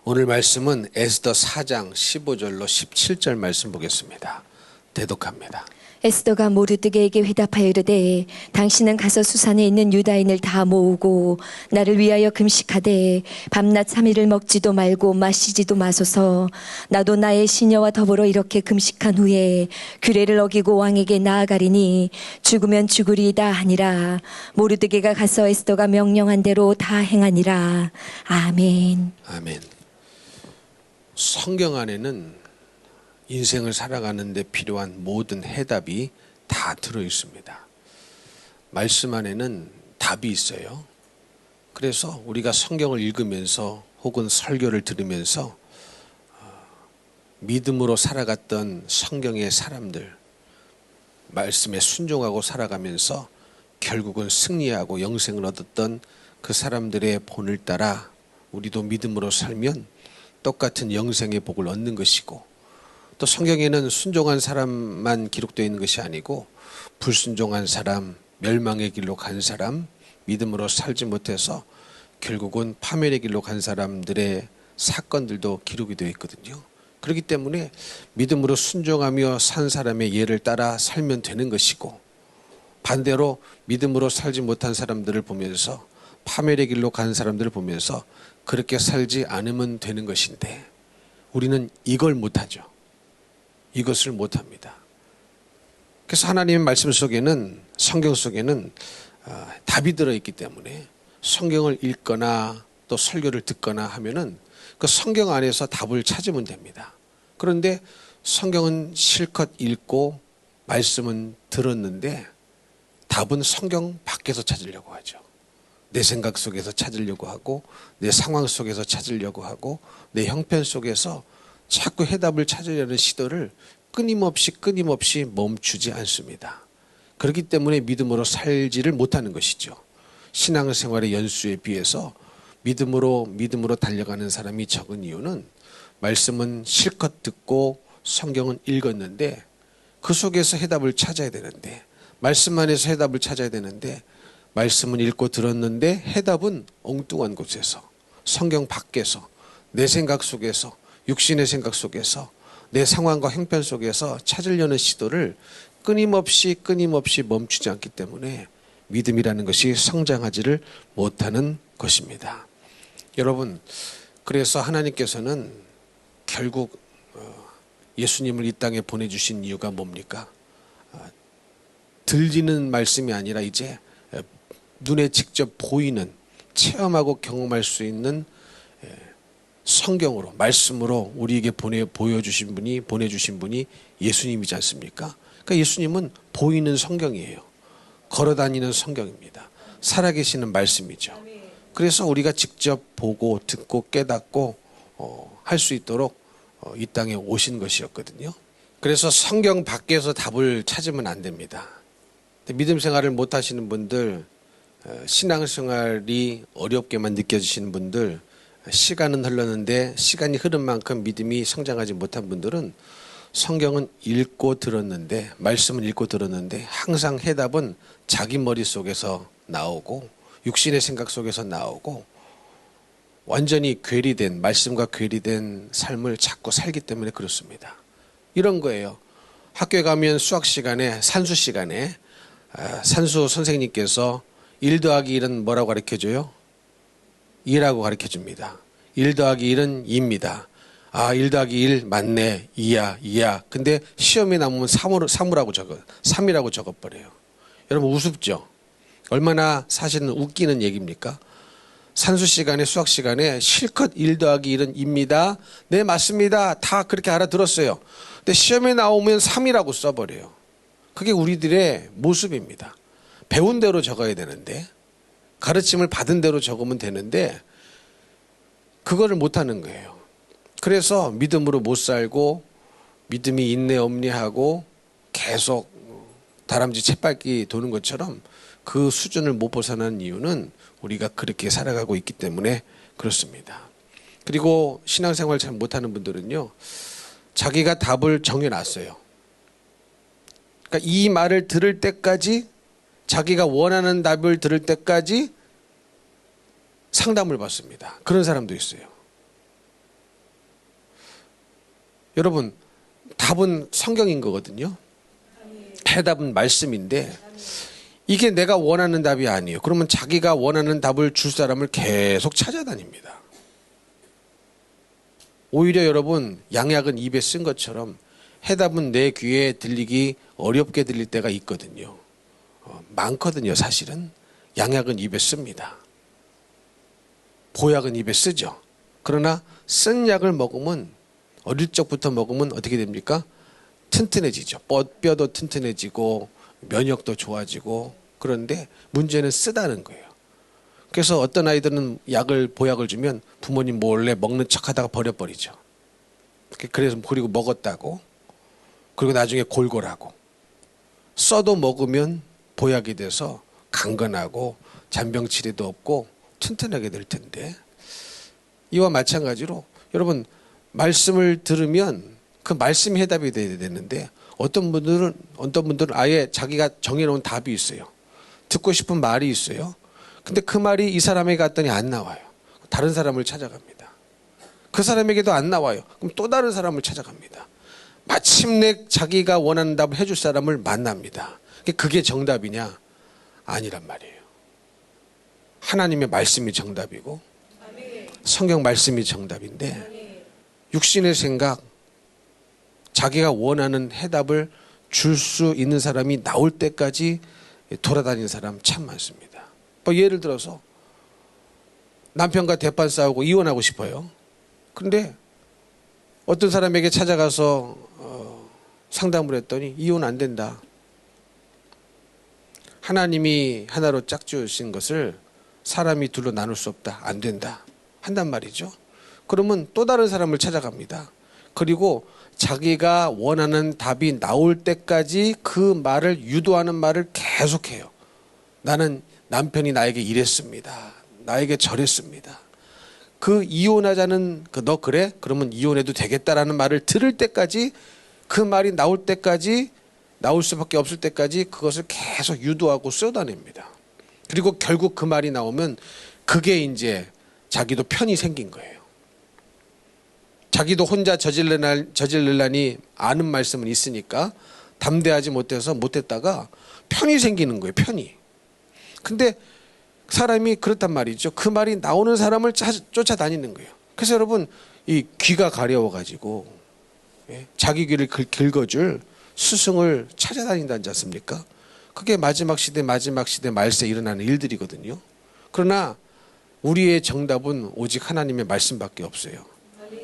오늘 말씀은 에스더 4장 15절로 17절 말씀 보겠습니다. 대독합니다. 에스더가 모르드게에게 회답하여 이르되 당신은 가서 수산에 있는 유다인을 다 모으고 나를 위하여 금식하되 밤낮 3일을 먹지도 말고 마시지도 마소서. 나도 나의 시녀와 더불어 이렇게 금식한 후에 규례를 어기고 왕에게 나아가리니 죽으면 죽으리이다 하니라. 모르드게가 가서 에스더가 명령한 대로 다 행하니라. 아멘. 아멘. 성경 안에는 인생을 살아가는 데 필요한 모든 해답이 다 들어 있습니다. 말씀 안에는 답이 있어요. 그래서 우리가 성경을 읽으면서 혹은 설교를 들으면서 믿음으로 살아갔던 성경의 사람들, 말씀에 순종하고 살아가면서 결국은 승리하고 영생을 얻었던 그 사람들의 본을 따라 우리도 믿음으로 살면 똑같은 영생의 복을 얻는 것이고, 또 성경에는 순종한 사람만 기록되어 있는 것이 아니고 불순종한 사람, 멸망의 길로 간 사람, 믿음으로 살지 못해서 결국은 파멸의 길로 간 사람들의 사건들도 기록이 되어 있거든요. 그렇기 때문에 믿음으로 순종하며 산 사람의 예를 따라 살면 되는 것이고, 반대로 믿음으로 살지 못한 사람들을 보면서 파멸의 길로 간 사람들을 보면서 그렇게 살지 않으면 되는 것인데, 우리는 이걸 못하죠. 이것을 못합니다. 그래서 하나님의 말씀 속에는, 성경 속에는 답이 들어있기 때문에 성경을 읽거나 또 설교를 듣거나 하면은 그 성경 안에서 답을 찾으면 됩니다. 그런데 성경은 실컷 읽고 말씀은 들었는데 답은 성경 밖에서 찾으려고 하죠. 내 생각 속에서 찾으려고 하고, 내 상황 속에서 찾으려고 하고, 내 형편 속에서 자꾸 해답을 찾으려는 시도를 끊임없이 멈추지 않습니다. 그렇기 때문에 믿음으로 살지를 못하는 것이죠. 신앙생활의 연수에 비해서 믿음으로 달려가는 사람이 적은 이유는, 말씀은 실컷 듣고 성경은 읽었는데 그 속에서 해답을 찾아야 되는데, 말씀 안에서 해답을 찾아야 되는데, 말씀은 읽고 들었는데 해답은 엉뚱한 곳에서, 성경 밖에서, 내 생각 속에서, 육신의 생각 속에서, 내 상황과 형편 속에서 찾으려는 시도를 끊임없이 멈추지 않기 때문에 믿음이라는 것이 성장하지를 못하는 것입니다. 여러분, 그래서 하나님께서는 결국 예수님을 이 땅에 보내주신 이유가 뭡니까? 들리는 말씀이 아니라 이제 눈에 직접 보이는, 체험하고 경험할 수 있는 성경으로, 말씀으로 우리에게 보내주신 분이 예수님이지 않습니까? 그러니까 예수님은 보이는 성경이에요. 걸어다니는 성경입니다. 살아계시는 말씀이죠. 그래서 우리가 직접 보고 듣고 깨닫고 할 수 있도록 이 땅에 오신 것이었거든요. 그래서 성경 밖에서 답을 찾으면 안 됩니다. 믿음 생활을 못 하시는 분들, 신앙생활이 어렵게만 느껴지시는 분들, 시간은 흘렀는데 시간이 흐른 만큼 믿음이 성장하지 못한 분들은 성경은 읽고 들었는데, 말씀은 읽고 들었는데 항상 해답은 자기 머릿속에서 나오고 육신의 생각 속에서 나오고 완전히 괴리된, 말씀과 괴리된 삶을 자꾸 살기 때문에 그렇습니다. 이런 거예요. 학교에 가면 수학 시간에, 산수 시간에 산수 선생님께서 1 더하기 1은 뭐라고 가르쳐줘요? 2라고 가르쳐줍니다. 1 더하기 1은 2입니다. 1 더하기 1 맞네. 2야. 근데 시험에 나오면 3이라고 적어버려요. 여러분 우습죠? 얼마나 사실은 웃기는 얘기입니까? 산수 시간에, 수학 시간에 실컷 1 더하기 1은 2입니다. 네, 맞습니다. 다 그렇게 알아들었어요. 근데 시험에 나오면 3이라고 써버려요. 그게 우리들의 모습입니다. 배운 대로 적어야 되는데, 가르침을 받은 대로 적으면 되는데 그거를 못하는 거예요. 그래서 믿음으로 못 살고 믿음이 있네 없네 하고 계속 다람쥐 쳇바퀴 도는 것처럼 그 수준을 못 벗어나는 이유는 우리가 그렇게 살아가고 있기 때문에 그렇습니다. 그리고 신앙생활 잘 못하는 분들은요, 자기가 답을 정해놨어요. 그러니까 이 말을 들을 때까지, 자기가 원하는 답을 들을 때까지 상담을 받습니다. 그런 사람도 있어요. 여러분, 답은 성경인 거거든요. 해답은 말씀인데 이게 내가 원하는 답이 아니에요. 그러면 자기가 원하는 답을 줄 사람을 계속 찾아다닙니다. 오히려 여러분, 양약은 입에 쓴 것처럼 해답은 내 귀에 들리기 어렵게 들릴 때가 있거든요. 많거든요. 사실은 양약은 입에 씁니다. 보약은 입에 쓰죠. 그러나 쓴 약을 먹으면, 어릴 적부터 먹으면 어떻게 됩니까? 튼튼해지죠. 뼈도 튼튼해지고 면역도 좋아지고. 그런데 문제는 쓰다는 거예요. 그래서 어떤 아이들은 보약을 주면 부모님 몰래 먹는 척하다가 버려버리죠. 그래서 그리고 먹었다고. 그리고 나중에 골골하고. 써도 먹으면 보약이 돼서 강건하고 잔병 치레도 없고 튼튼하게 될 텐데, 이와 마찬가지로 여러분, 말씀을 들으면 그 말씀이 해답이 돼야 되는데 어떤 분들은 아예 자기가 정해놓은 답이 있어요. 듣고 싶은 말이 있어요. 근데 그 말이 이 사람에게 갔더니 안 나와요. 다른 사람을 찾아갑니다. 그 사람에게도 안 나와요. 그럼 또 다른 사람을 찾아갑니다. 마침내 자기가 원하는 답을 해줄 사람을 만납니다. 그게 정답이냐? 아니란 말이에요. 하나님의 말씀이 정답이고 성경 말씀이 정답인데, 육신의 생각, 자기가 원하는 해답을 줄 수 있는 사람이 나올 때까지 돌아다니는 사람 참 많습니다. 예를 들어서 남편과 대판 싸우고 이혼하고 싶어요. 그런데 어떤 사람에게 찾아가서 상담을 했더니 이혼 안 된다. 하나님이 하나로 짝지으신 것을 사람이 둘로 나눌 수 없다. 안 된다. 한단 말이죠. 그러면 또 다른 사람을 찾아갑니다. 그리고 자기가 원하는 답이 나올 때까지 그 말을 유도하는 말을 계속해요. 나는 남편이 나에게 이랬습니다. 나에게 저랬습니다. 그 이혼하자는 너 그래? 그러면 이혼해도 되겠다라는 말을 들을 때까지, 그 말이 나올 때까지, 나올 수밖에 없을 때까지 그것을 계속 유도하고 쏟아냅니다. 그리고 결국 그 말이 나오면 그게 이제 자기도 편이 생긴 거예요. 자기도 혼자 저질르려니 아는 말씀은 있으니까 담대하지 못했다가 편이 생기는 거예요. 편이. 근데 사람이 그렇단 말이죠. 그 말이 나오는 사람을 쫓아다니는 거예요. 그래서 여러분, 이 귀가 가려워가지고 자기 귀를 긁어줄 스승을 찾아다닌다지 않습니까? 그게 마지막 시대 말세에 일어나는 일들이거든요. 그러나 우리의 정답은 오직 하나님의 말씀밖에 없어요.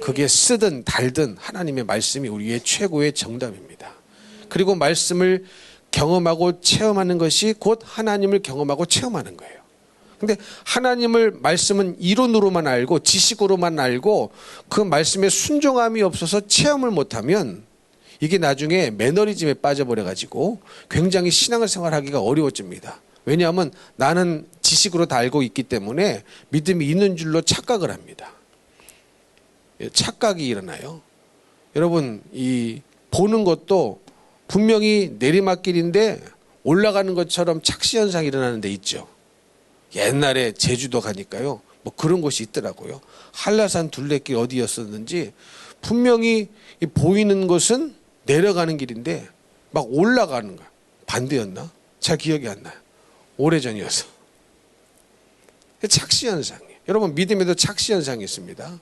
그게 쓰든 달든 하나님의 말씀이 우리의 최고의 정답입니다. 그리고 말씀을 경험하고 체험하는 것이 곧 하나님을 경험하고 체험하는 거예요. 근데 하나님을 말씀은 이론으로만 알고 지식으로만 알고 그 말씀에 순종함이 없어서 체험을 못하면 이게 나중에 매너리즘에 빠져버려가지고 굉장히 신앙생활하기가 어려워집니다. 왜냐하면 나는 지식으로 다 알고 있기 때문에 믿음이 있는 줄로 착각을 합니다. 착각이 일어나요. 여러분, 이 보는 것도 분명히 내리막길인데 올라가는 것처럼 착시 현상이 일어나는 데 있죠. 옛날에 제주도 가니까요, 뭐 그런 곳이 있더라고요. 한라산 둘레길 어디였었는지 분명히 보이는 것은 내려가는 길인데 막 올라가는 거야. 반대였나? 잘 기억이 안 나요. 오래전이어서. 착시 현상이에요. 여러분, 믿음에도 착시 현상이 있습니다.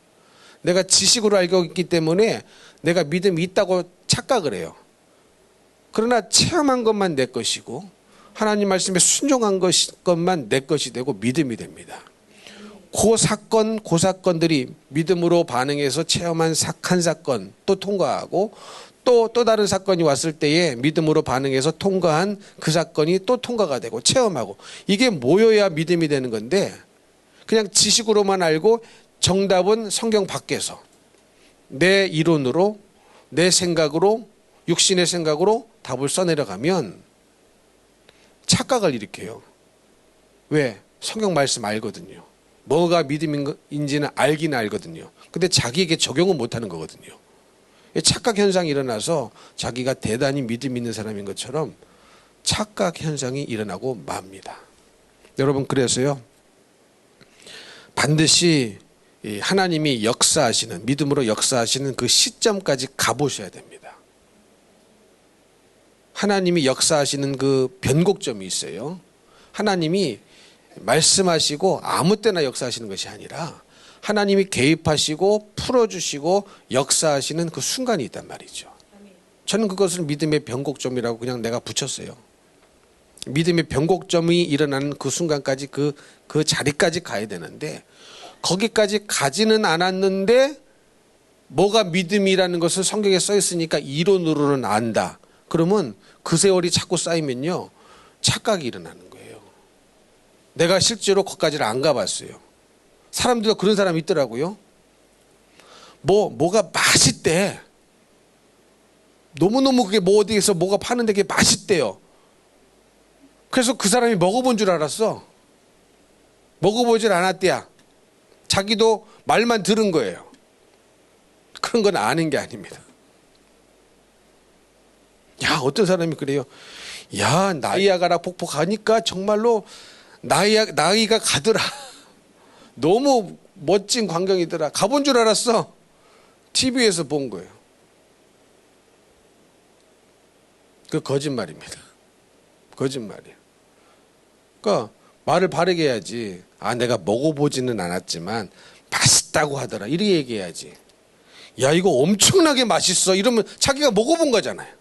내가 지식으로 알고 있기 때문에 내가 믿음이 있다고 착각을 해요. 그러나 체험한 것만 내 것이고 하나님 말씀에 순종한 것만 내 것이 되고 믿음이 됩니다. 그 사건들이 믿음으로 반응해서 체험한 한 사건 또 통과하고 또 다른 사건이 왔을 때에 믿음으로 반응해서 통과한 그 사건이 또 통과가 되고 체험하고, 이게 모여야 믿음이 되는 건데 그냥 지식으로만 알고 정답은 성경 밖에서 내 이론으로 내 생각으로 육신의 생각으로 답을 써내려가면 착각을 일으켜요. 왜? 성경 말씀 알거든요. 뭐가 믿음인지는 알긴 알거든요. 근데 자기에게 적용은 못하는 거거든요. 착각 현상이 일어나서 자기가 대단히 믿음 있는 사람인 것처럼 착각 현상이 일어나고 맙니다. 여러분, 그래서요, 반드시 이 하나님이 역사하시는, 믿음으로 역사하시는 그 시점까지 가보셔야 됩니다. 하나님이 역사하시는 그 변곡점이 있어요. 하나님이 말씀하시고 아무 때나 역사하시는 것이 아니라 하나님이 개입하시고 풀어주시고 역사하시는 그 순간이 있단 말이죠. 저는 그것을 믿음의 변곡점이라고 그냥 내가 붙였어요. 믿음의 변곡점이 일어나는 그 순간까지 그 자리까지 가야 되는데 거기까지 가지는 않았는데 뭐가 믿음이라는 것을 성경에 써 있으니까 이론으로는 안다. 그러면 그 세월이 자꾸 쌓이면요 착각이 일어나는 거예요. 내가 실제로 거기까지를 안 가봤어요. 사람들도 그런 사람이 있더라고요. 뭐가 맛있대. 너무너무 그게 뭐 어디에서 뭐가 파는데 그게 맛있대요. 그래서 그 사람이 먹어본 줄 알았어. 먹어보질 않았대야. 자기도 말만 들은 거예요. 그런 건 아는 게 아닙니다. 야, 어떤 사람이 그래요. 야, 나이아가라 폭포 가니까 정말로 나이가 가더라. 너무 멋진 광경이더라. 가본 줄 알았어. TV에서 본 거예요. 그 거짓말입니다. 거짓말이에요. 그러니까 말을 바르게 해야지. 아, 내가 먹어보지는 않았지만 맛있다고 하더라. 이렇게 얘기해야지. 야, 이거 엄청나게 맛있어. 이러면 자기가 먹어본 거잖아요.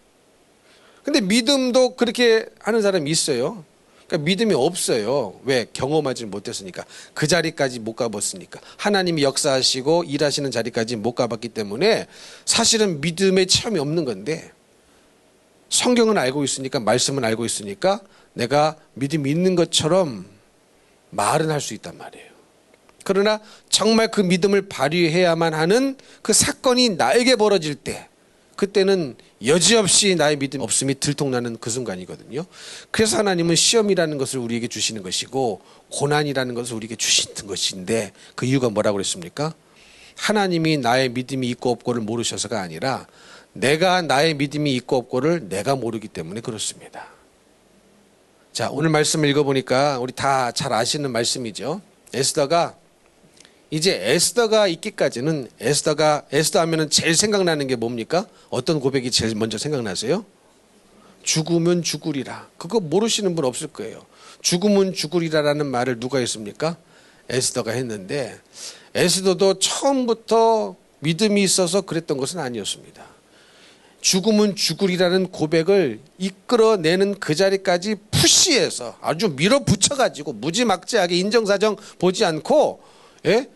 근데 믿음도 그렇게 하는 사람이 있어요. 그러니까 믿음이 없어요. 왜? 경험하지 못했으니까. 그 자리까지 못 가봤으니까. 하나님이 역사하시고 일하시는 자리까지 못 가봤기 때문에 사실은 믿음의 체험이 없는 건데 성경은 알고 있으니까, 말씀은 알고 있으니까 내가 믿음이 있는 것처럼 말은 할 수 있단 말이에요. 그러나 정말 그 믿음을 발휘해야만 하는 그 사건이 나에게 벌어질 때, 그때는 여지없이 나의 믿음 없음이 들통나는 그 순간이거든요. 그래서 하나님은 시험이라는 것을 우리에게 주시는 것이고 고난이라는 것을 우리에게 주시는 것인데, 그 이유가 뭐라고 그랬습니까? 하나님이 나의 믿음이 있고 없고를 모르셔서가 아니라 내가 나의 믿음이 있고 없고를 내가 모르기 때문에 그렇습니다. 자, 오늘 말씀을 읽어보니까 우리 다 잘 아시는 말씀이죠. 에스더가 이제 에스더가 있기까지는 에스더 하면은 제일 생각나는 게 뭡니까? 어떤 고백이 제일 먼저 생각나세요? 죽으면 죽으리라. 그거 모르시는 분 없을 거예요. 죽으면 죽으리라라는 말을 누가 했습니까? 에스더가 했는데 에스더도 처음부터 믿음이 있어서 그랬던 것은 아니었습니다. 죽으면 죽으리라는 고백을 이끌어내는 그 자리까지 푸시해서 아주 밀어붙여가지고 무지막지하게 인정사정 보지 않고, 예?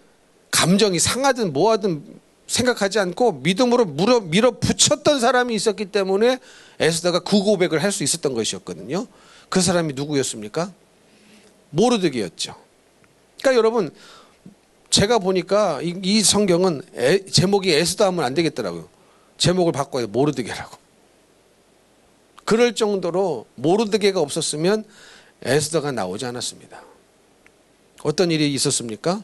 감정이 상하든 뭐하든 생각하지 않고 믿음으로 밀어붙였던 사람이 있었기 때문에 에스더가 그 고백을 할 수 있었던 것이었거든요. 그 사람이 누구였습니까? 모르드게였죠. 그러니까 여러분, 제가 보니까 이 성경은 제목이 에스더 하면 안 되겠더라고요. 제목을 바꿔야 돼. 모르드게라고. 그럴 정도로 모르드게가 없었으면 에스더가 나오지 않았습니다. 어떤 일이 있었습니까?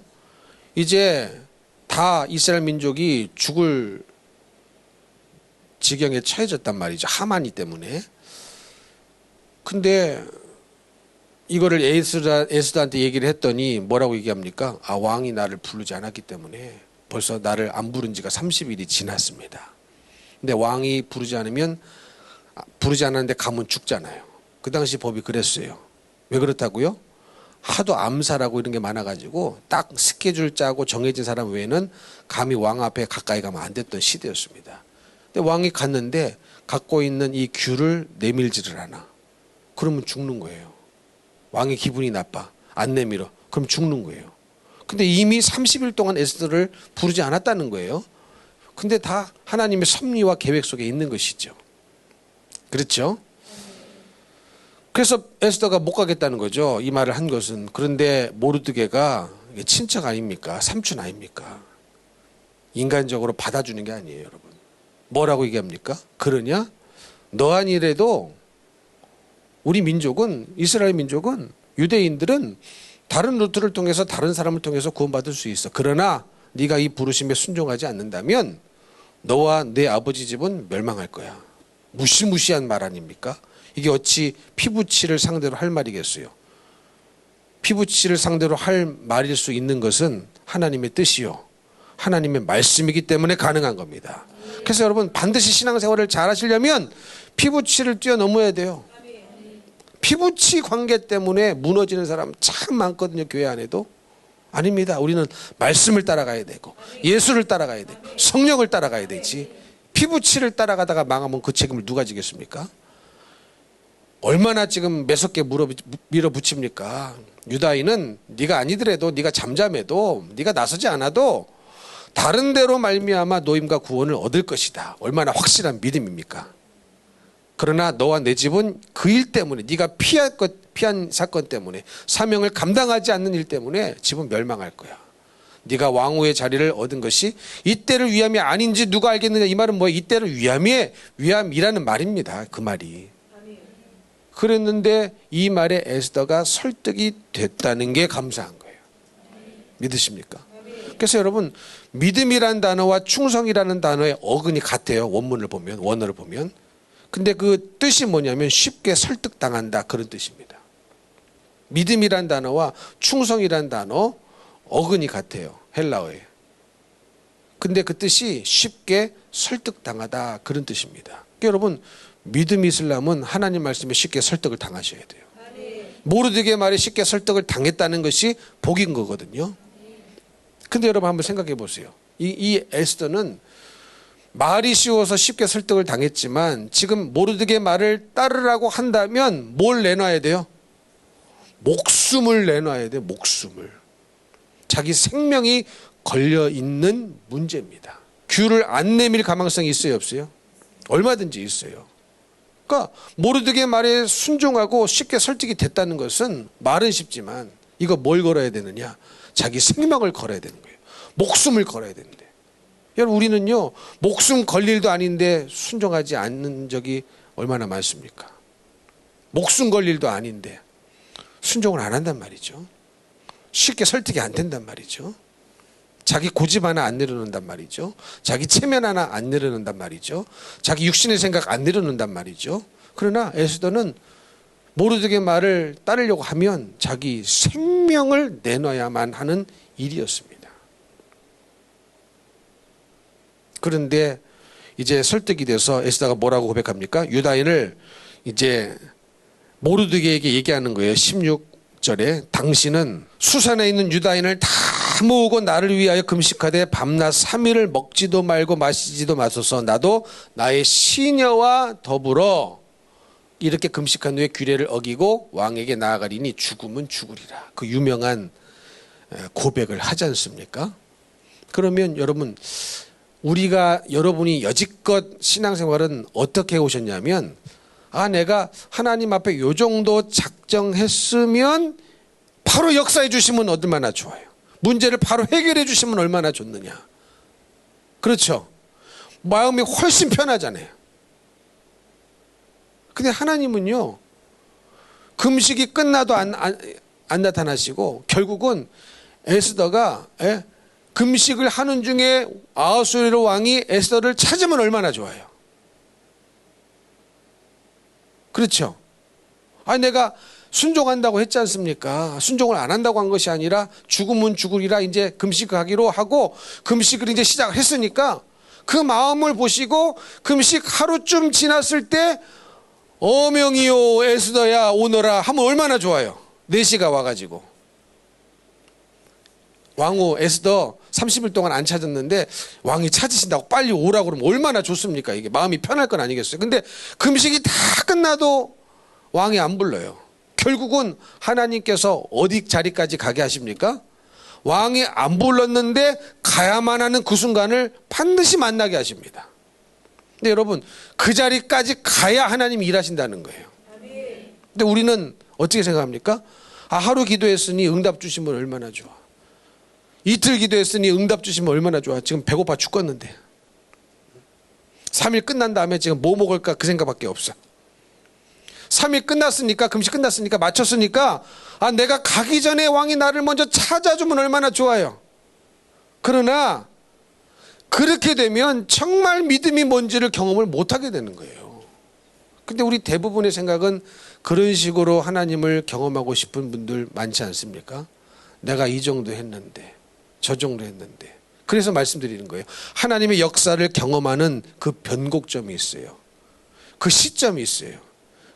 이제 다 이스라엘 민족이 죽을 지경에 처해졌단 말이죠. 하만이 때문에. 근데 이거를 에스더한테 얘기를 했더니 뭐라고 얘기합니까? 아, 왕이 나를 부르지 않았기 때문에 벌써 나를 안 부른 지가 30일이 지났습니다. 근데 왕이 부르지 않았는데 가면 죽잖아요. 그 당시 법이 그랬어요. 왜 그렇다고요? 하도 암살하고 이런 게 많아가지고 딱 스케줄 짜고 정해진 사람 외에는 감히 왕 앞에 가까이 가면 안 됐던 시대였습니다. 근데 왕이 갔는데 갖고 있는 이 귤을 내밀지를 않아. 그러면 죽는 거예요. 왕의 기분이 나빠. 안 내밀어. 그럼 죽는 거예요. 근데 이미 30일 동안 에스더를 부르지 않았다는 거예요. 근데 다 하나님의 섭리와 계획 속에 있는 것이죠. 그렇죠? 그래서 에스더가 못 가겠다는 거죠. 이 말을 한 것은. 그런데 모르드게가 친척 아닙니까? 삼촌 아닙니까? 인간적으로 받아주는 게 아니에요, 여러분. 뭐라고 얘기합니까? 그러냐? 너 아니래도 우리 민족은, 이스라엘 민족은, 유대인들은 다른 루트를 통해서 다른 사람을 통해서 구원받을 수 있어. 그러나 네가 이 부르심에 순종하지 않는다면 너와 내 아버지 집은 멸망할 거야. 무시무시한 말 아닙니까? 이게 어찌 피부치를 상대로 할 말이겠어요? 피부치를 상대로 할 말일 수 있는 것은 하나님의 뜻이요. 하나님의 말씀이기 때문에 가능한 겁니다. 그래서 여러분 반드시 신앙생활을 잘 하시려면 피부치를 뛰어넘어야 돼요. 피부치 관계 때문에 무너지는 사람 참 많거든요. 교회 안에도. 아닙니다. 우리는 말씀을 따라가야 되고 예수를 따라가야 되고 성령을 따라가야 되지. 피부치를 따라가다가 망하면 그 책임을 누가 지겠습니까? 얼마나 지금 매섭게 밀어붙입니까? 유다인은 네가 아니더라도, 네가 잠잠해도, 네가 나서지 않아도 다른 데로 말미암아 노임과 구원을 얻을 것이다. 얼마나 확실한 믿음입니까? 그러나 너와 내 집은 그 일 때문에, 네가 피한 사건 때문에, 사명을 감당하지 않는 일 때문에 집은 멸망할 거야. 네가 왕후의 자리를 얻은 것이 이때를 위함이 아닌지 누가 알겠느냐. 이 말은 뭐야? 이때를 위함이라는 말입니다. 그 말이. 그랬는데 이 말에 에스더가 설득이 됐다는 게 감사한 거예요. 믿으십니까? 그래서 여러분, 믿음이라는 단어와 충성이라는 단어의 어근이 같아요. 원어를 보면. 근데 그 뜻이 뭐냐면 쉽게 설득당한다, 그런 뜻입니다. 믿음이란 단어와 충성이란 단어 어근이 같아요. 헬라어에. 근데 그 뜻이 쉽게 설득당하다, 그런 뜻입니다. 그러니까 여러분, 믿음이 있으려면 하나님 말씀에 쉽게 설득을 당하셔야 돼요. 모르드게 말에 쉽게 설득을 당했다는 것이 복인 거거든요. 근데 여러분 한번 생각해 보세요. 이 에스더는 말이 쉬워서 쉽게 설득을 당했지만 지금 모르드게 말을 따르라고 한다면 뭘 내놔야 돼요? 목숨을 내놔야 돼요. 목숨을. 자기 생명이 걸려있는 문제입니다. 귀를 안 내밀 가망성이 있어요, 없어요? 얼마든지 있어요. 그러니까 모르드게 말에 순종하고 쉽게 설득이 됐다는 것은 말은 쉽지만 이거 뭘 걸어야 되느냐? 자기 생명을 걸어야 되는 거예요. 목숨을 걸어야 되는데. 여러분, 우리는요, 목숨 걸 일도 아닌데 순종하지 않는 적이 얼마나 많습니까? 목숨 걸 일도 아닌데 순종을 안 한단 말이죠. 쉽게 설득이 안 된단 말이죠. 자기 고집 하나 안 내려놓는단 말이죠. 자기 체면 하나 안 내려놓는단 말이죠. 자기 육신의 생각 안 내려놓는단 말이죠. 그러나 에스더는 모르드게 말을 따르려고 하면 자기 생명을 내놔야만 하는 일이었습니다. 그런데 이제 설득이 돼서 에스더가 뭐라고 고백합니까? 유다인을 이제 모르드게에게 얘기하는 거예요. 16절에 당신은 수산에 있는 유다인을 다 모으고 나를 위하여 금식하되 밤낮 3일을 먹지도 말고 마시지도 마소서. 나도 나의 시녀와 더불어 이렇게 금식한 후에 규례를 어기고 왕에게 나아가리니 죽음은 죽으리라. 그 유명한 고백을 하지 않습니까? 그러면 여러분이 여지껏 신앙생활은 어떻게 오셨냐면, 내가 하나님 앞에 요 정도 작정했으면 바로 역사해 주시면 얼마나 좋아요. 문제를 바로 해결해 주시면 얼마나 좋느냐. 그렇죠? 마음이 훨씬 편하잖아요. 근데 하나님은요, 금식이 끝나도 안 나타나시고 결국은 에스더가 금식을 하는 중에 아하수에로 왕이 에스더를 찾으면 얼마나 좋아요. 그렇죠? 내가 순종한다고 했지 않습니까? 순종을 안 한다고 한 것이 아니라 죽으면 죽으리라 이제 금식하기로 하고 금식을 이제 시작을 했으니까 그 마음을 보시고 금식 하루쯤 지났을 때 어명이요 에스더야 오너라 하면 얼마나 좋아요. 4시가 와가지고 왕후 에스더 30일 동안 안 찾았는데 왕이 찾으신다고 빨리 오라고 그러면 얼마나 좋습니까? 이게 마음이 편할 건 아니겠어요? 근데 금식이 다 끝나도 왕이 안 불러요. 결국은 하나님께서 어디 자리까지 가게 하십니까? 왕이 안 불렀는데 가야만 하는 그 순간을 반드시 만나게 하십니다. 근데 여러분, 그 자리까지 가야 하나님이 일하신다는 거예요. 근데 우리는 어떻게 생각합니까? 하루 기도했으니 응답 주시면 얼마나 좋아. 이틀 기도했으니 응답 주시면 얼마나 좋아. 지금 배고파 죽겠는데 3일 끝난 다음에 지금 뭐 먹을까 그 생각밖에 없어. 3일 끝났으니까, 금식 끝났으니까, 마쳤으니까 내가 가기 전에 왕이 나를 먼저 찾아주면 얼마나 좋아요. 그러나 그렇게 되면 정말 믿음이 뭔지를 경험을 못하게 되는 거예요. 근데 우리 대부분의 생각은 그런 식으로 하나님을 경험하고 싶은 분들 많지 않습니까? 내가 이 정도 했는데, 저 정도 했는데, 그래서 말씀드리는 거예요. 하나님의 역사를 경험하는 그 변곡점이 있어요. 그 시점이 있어요.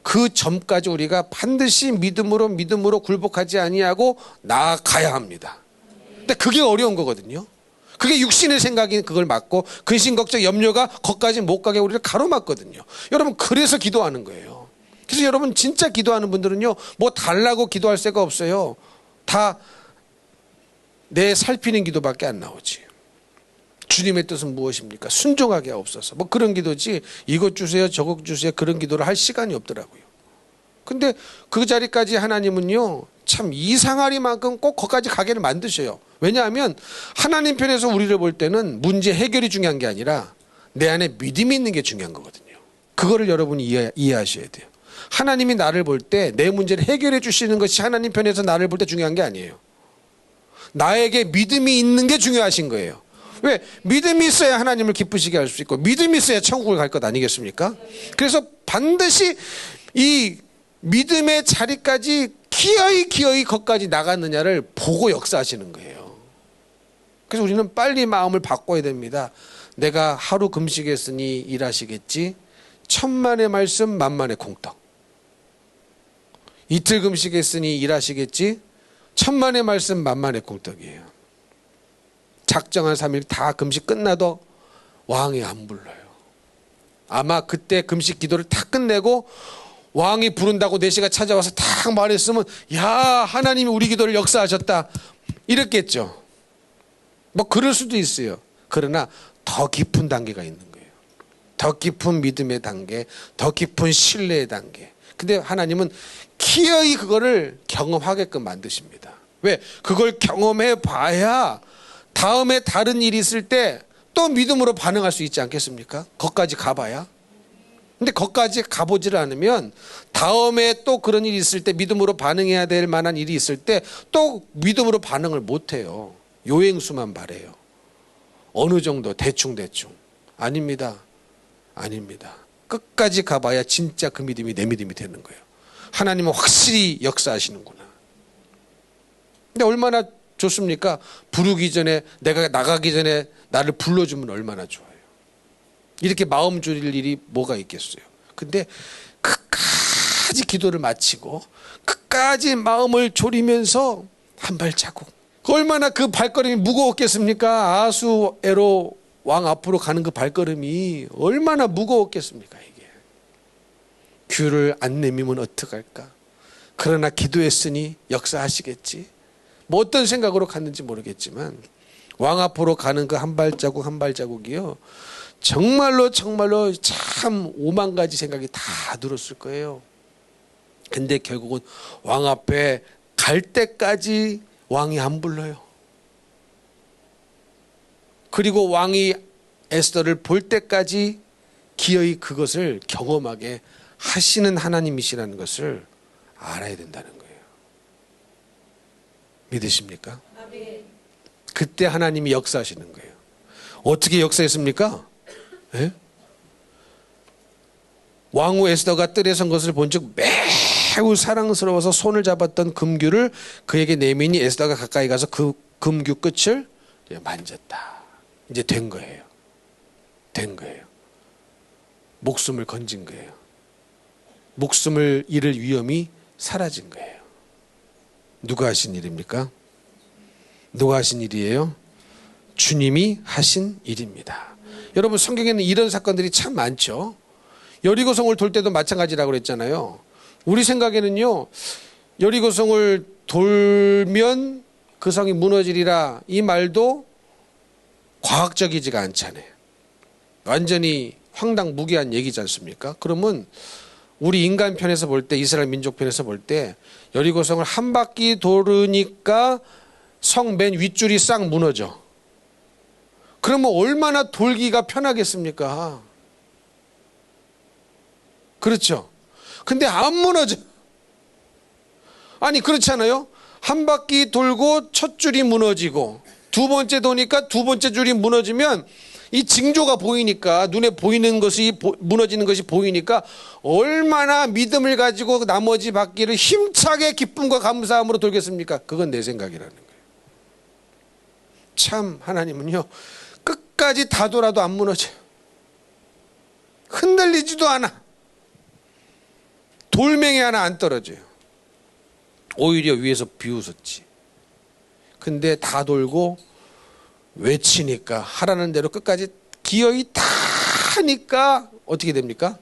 그 점까지 우리가 반드시 믿음으로 굴복하지 아니하고 나아가야 합니다. 근데 그게 어려운 거거든요. 그게 육신의 생각이 그걸 막고 근심 걱정 염려가 거기까지 못 가게 우리를 가로막거든요. 여러분 그래서 기도하는 거예요. 그래서 여러분 진짜 기도하는 분들은요 뭐 달라고 기도할 새가 없어요. 다 내 살피는 기도밖에 안 나오지. 주님의 뜻은 무엇입니까? 순종하게 하옵소서. 뭐 그런 기도지 이것 주세요 저것 주세요 그런 기도를 할 시간이 없더라고요. 근데 그 자리까지 하나님은요 참 이상하리만큼 꼭 거기까지 가게를 만드셔요. 왜냐하면 하나님 편에서 우리를 볼 때는 문제 해결이 중요한 게 아니라 내 안에 믿음이 있는 게 중요한 거거든요. 그거를 여러분이 이해하셔야 돼요. 하나님이 나를 볼 때 내 문제를 해결해 주시는 것이 하나님 편에서 나를 볼 때 중요한 게 아니에요. 나에게 믿음이 있는 게 중요하신 거예요. 왜? 믿음이 있어야 하나님을 기쁘시게 할 수 있고 믿음이 있어야 천국을 갈 것 아니겠습니까? 그래서 반드시 이 믿음의 자리까지 기어이 거기까지 나갔느냐를 보고 역사하시는 거예요. 그래서 우리는 빨리 마음을 바꿔야 됩니다. 내가 하루 금식했으니 일하시겠지. 천만의 말씀 만만의 콩떡. 이틀 금식했으니 일하시겠지. 천만의 말씀 만만의 콩떡이에요. 작정한 3일 다 금식 끝나도 왕이 안 불러요. 아마 그때 금식 기도를 다 끝내고 왕이 부른다고 내시가 찾아와서 딱 말했으면 야 하나님이 우리 기도를 역사하셨다 이랬겠죠. 뭐 그럴 수도 있어요. 그러나 더 깊은 단계가 있는 거예요. 더 깊은 믿음의 단계, 더 깊은 신뢰의 단계. 근데 하나님은 기어이 그거를 경험하게끔 만드십니다. 왜? 그걸 경험해 봐야 다음에 다른 일이 있을 때 또 믿음으로 반응할 수 있지 않겠습니까? 거기까지 가봐야. 근데 거기까지 가보지를 않으면 다음에 또 그런 일이 있을 때 믿음으로 반응해야 될 만한 일이 있을 때 또 믿음으로 반응을 못해요. 요행수만 바래요. 어느 정도 대충 아닙니다. 끝까지 가봐야 진짜 그 믿음이 내 믿음이 되는 거예요. 하나님은 확실히 역사하시는구나. 근데 얼마나 좋습니까? 부르기 전에 내가 나가기 전에 나를 불러주면 얼마나 좋아요. 이렇게 마음 졸일 일이 뭐가 있겠어요. 근데 끝까지 기도를 마치고 끝까지 마음을 졸이면서 한 발자국. 얼마나 그 발걸음이 무거웠겠습니까? 아수에로 왕 앞으로 가는 그 발걸음이 얼마나 무거웠겠습니까? 이게 귀를 안 내미면 어떡할까? 그러나 기도했으니 역사하시겠지. 뭐 어떤 생각으로 갔는지 모르겠지만 왕 앞으로 가는 그 한 발자국 한 발자국이요 정말로 참 오만 가지 생각이 다 들었을 거예요. 근데 결국은 왕 앞에 갈 때까지 왕이 안 불러요. 그리고 왕이 에스더를 볼 때까지 기어이 그것을 경험하게 하시는 하나님이시라는 것을 알아야 된다는 거예요. 믿으십니까? 그때 하나님이 역사하시는 거예요. 어떻게 역사했습니까? 예? 왕후 에스더가 뜰에 선 것을 본즉 매우 사랑스러워서 손을 잡았던 금규를 그에게 내미니 에스더가 가까이 가서 그 금규 끝을 만졌다. 이제 된 거예요. 목숨을 건진 거예요. 목숨을 잃을 위험이 사라진 거예요. 누가 하신 일입니까? 누가 하신 일이에요? 주님이 하신 일입니다. 여러분 성경에는 이런 사건들이 참 많죠. 여리고성을 돌 때도 마찬가지라고 그랬잖아요. 우리 생각에는요 여리고성을 돌면 그 성이 무너지리라 이 말도 과학적이지가 않잖아요. 완전히 황당무계한 얘기지 않습니까? 그러면 우리 인간 편에서 볼 때 이스라엘 민족 편에서 볼 때 여리고성을 한 바퀴 돌으니까 성 맨 윗줄이 싹 무너져. 그러면 얼마나 돌기가 편하겠습니까? 그렇죠. 근데 안 무너져. 아니 그렇잖아요. 한 바퀴 돌고 첫 줄이 무너지고 두 번째 도니까 두 번째 줄이 무너지면 이 징조가 보이니까 눈에 보이는 것이 무너지는 것이 보이니까 얼마나 믿음을 가지고 나머지 바퀴를 힘차게 기쁨과 감사함으로 돌겠습니까? 그건 내 생각이라는 거예요. 참 하나님은요 끝까지 다돌아도 안 무너져요. 흔들리지도 않아. 돌멩이 하나 안 떨어져요. 오히려 위에서 비웃었지. 근데 다 돌고 외치니까 하라는 대로 끝까지 기어이 다 하니까 어떻게 됩니까?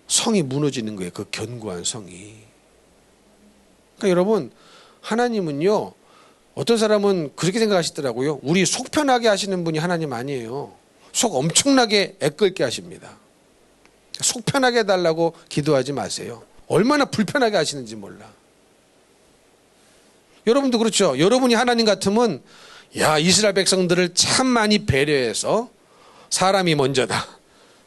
성이 무너지는 거예요. 그 견고한 성이. 그러니까 여러분 하나님은요 어떤 사람은 그렇게 생각하시더라고요. 우리 속 편하게 하시는 분이 하나님 아니에요. 속 엄청나게 애끓게 하십니다. 속 편하게 해달라고 기도하지 마세요. 얼마나 불편하게 하시는지 몰라. 여러분도 그렇죠. 여러분이 하나님 같으면 야 이스라엘 백성들을 참 많이 배려해서 사람이 먼저다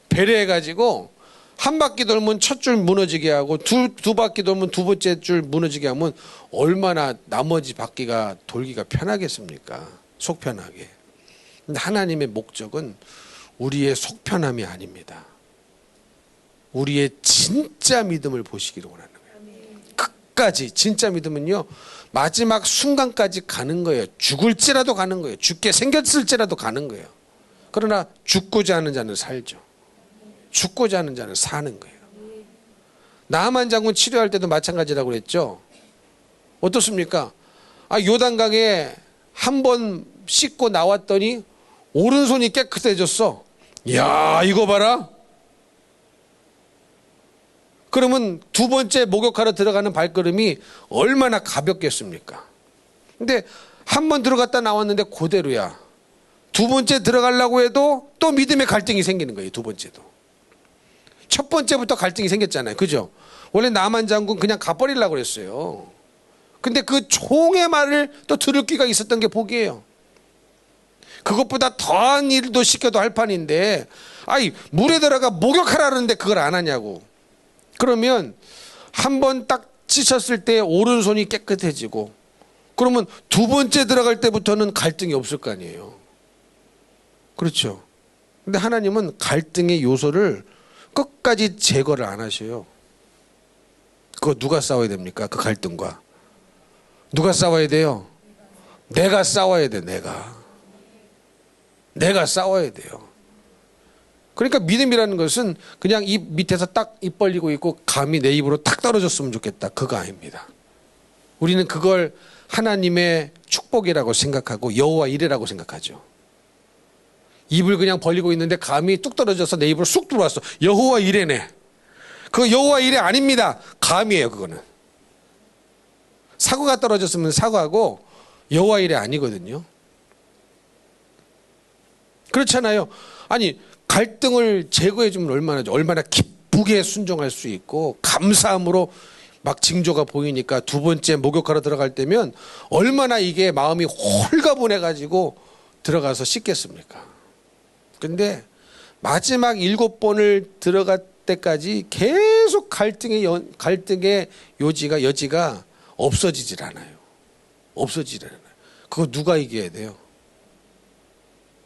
배려해가지고 한 바퀴 돌면 첫 줄 무너지게 하고 두 바퀴 돌면 두 번째 줄 무너지게 하면 얼마나 나머지 바퀴가 돌기가 편하겠습니까? 속 편하게. 근데 하나님의 목적은 우리의 속 편함이 아닙니다. 우리의 진짜 믿음을 보시기를 원하는 거예요. 끝까지 진짜 믿음은요 마지막 순간까지 가는 거예요. 죽을지라도 가는 거예요. 죽게 생겼을지라도 가는 거예요. 그러나 죽고자 하는 자는 살죠. 죽고자 하는 자는 사는 거예요. 나만 장군 치료할 때도 마찬가지라고 그랬죠. 어떻습니까? 요단강에 한 번 씻고 나왔더니 오른손이 깨끗해졌어. 야 이거 봐라. 그러면 두 번째 목욕하러 들어가는 발걸음이 얼마나 가볍겠습니까? 근데 한 번 들어갔다 나왔는데 그대로야. 두 번째 들어가려고 해도 또 믿음의 갈등이 생기는 거예요. 두 번째도. 첫 번째부터 갈등이 생겼잖아요. 그죠? 원래 나만 장군 그냥 가버리려고 그랬어요. 근데 그 총의 말을 또 들을 기가 있었던 게 복이에요. 그것보다 더한 일도 시켜도 할 판인데 물에 들어가 목욕하라는데 그걸 안 하냐고. 그러면 한 번 딱 씻었을 때 오른손이 깨끗해지고 그러면 두 번째 들어갈 때부터는 갈등이 없을 거 아니에요. 그렇죠. 근데 하나님은 갈등의 요소를 끝까지 제거를 안 하셔요. 그거 누가 싸워야 됩니까? 그 갈등과. 누가 싸워야 돼요? 내가 싸워야 돼. 내가 싸워야 돼요. 그러니까 믿음이라는 것은 그냥 입 밑에서 딱 입 벌리고 있고 감이 내 입으로 탁 떨어졌으면 좋겠다. 그거 아닙니다. 우리는 그걸 하나님의 축복이라고 생각하고 여호와 이레라고 생각하죠. 입을 그냥 벌리고 있는데 감이 뚝 떨어져서 내 입으로 쑥 들어왔어. 여호와 이레네. 그거 여호와 이레 아닙니다. 감이에요. 그거는. 사과가 떨어졌으면 사과고 여호와 이레 아니거든요. 그렇잖아요. 갈등을 제거해 주면 얼마나 기쁘게 순종할 수 있고 감사함으로 막 징조가 보이니까 두 번째 목욕하러 들어갈 때면 얼마나 이게 마음이 홀가분해 가지고 들어가서 씻겠습니까? 근데 마지막 7번을 들어갈 때까지 계속 갈등의 여지가 없어지질 않아요. 그거 누가 이겨야 돼요?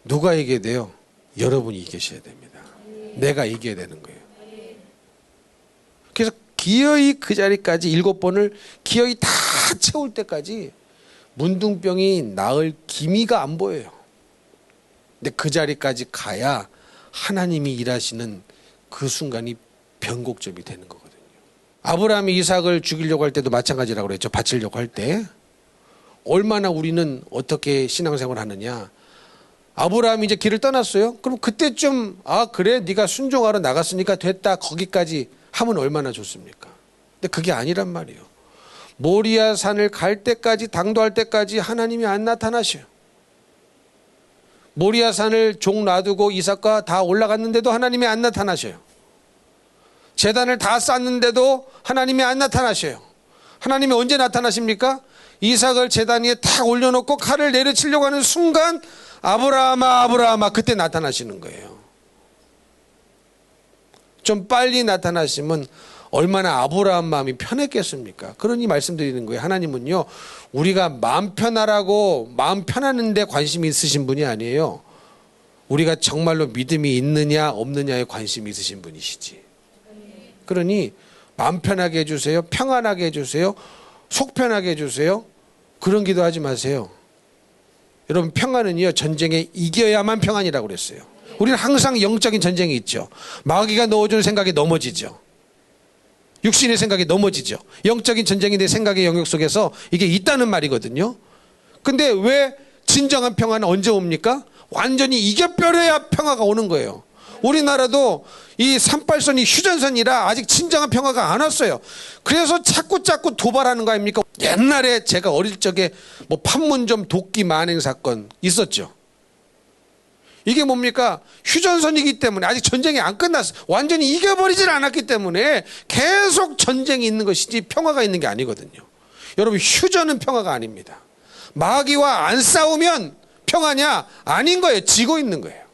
누가 이겨야 돼요? 여러분이 이기셔야 됩니다. 내가 이겨야 되는 거예요. 그래서 기어이 그 자리까지 7번을 기어이 다 채울 때까지 문둥병이 나을 기미가 안 보여요. 근데 그 자리까지 가야 하나님이 일하시는 그 순간이 변곡점이 되는 거거든요. 아브라함이 이삭을 죽이려고 할 때도 마찬가지라고 그랬죠. 바치려고 할 때. 얼마나 우리는 어떻게 신앙생활을 하느냐. 아브라함이 이제 길을 떠났어요. 그럼 그때쯤 그래 네가 순종하러 나갔으니까 됐다 거기까지 하면 얼마나 좋습니까? 근데 그게 아니란 말이에요. 모리아 산을 갈 때까지 당도할 때까지 하나님이 안 나타나셔요. 모리아 산을 종 놔두고 이삭과 다 올라갔는데도 하나님이 안 나타나셔요. 제단을 다 쌓는데도 하나님이 안 나타나셔요. 하나님이 언제 나타나십니까? 이삭을 제단 위에 탁 올려놓고 칼을 내려치려고 하는 순간 아브라함아 그때 나타나시는 거예요. 좀 빨리 나타나시면 얼마나 아브라함 마음이 편했겠습니까? 그러니 말씀드리는 거예요. 하나님은요 우리가 마음 편하라고 마음 편하는 데 관심이 있으신 분이 아니에요. 우리가 정말로 믿음이 있느냐 없느냐에 관심이 있으신 분이시지. 그러니 마음 편하게 해주세요. 평안하게 해주세요. 속 편하게 해주세요. 그런 기도하지 마세요. 여러분 평안은요 전쟁에 이겨야만 평안이라고 그랬어요. 우리는 항상 영적인 전쟁이 있죠. 마귀가 넣어주는 생각에 넘어지죠. 육신의 생각에 넘어지죠. 영적인 전쟁이 내 생각의 영역 속에서 이게 있다는 말이거든요. 근데 왜 진정한 평안은 언제 옵니까? 완전히 이겨버려야 평화가 오는 거예요. 우리나라도 이 38선이 휴전선이라 아직 진정한 평화가 안 왔어요. 그래서 자꾸 도발하는 거 아닙니까? 옛날에 제가 어릴 적에 뭐 판문점 도끼 만행 사건 있었죠. 이게 뭡니까? 휴전선이기 때문에 아직 전쟁이 안 끝났어요. 완전히 이겨버리질 않았기 때문에 계속 전쟁이 있는 것이지 평화가 있는 게 아니거든요. 여러분 휴전은 평화가 아닙니다. 마귀와 안 싸우면 평화냐? 아닌 거예요. 지고 있는 거예요.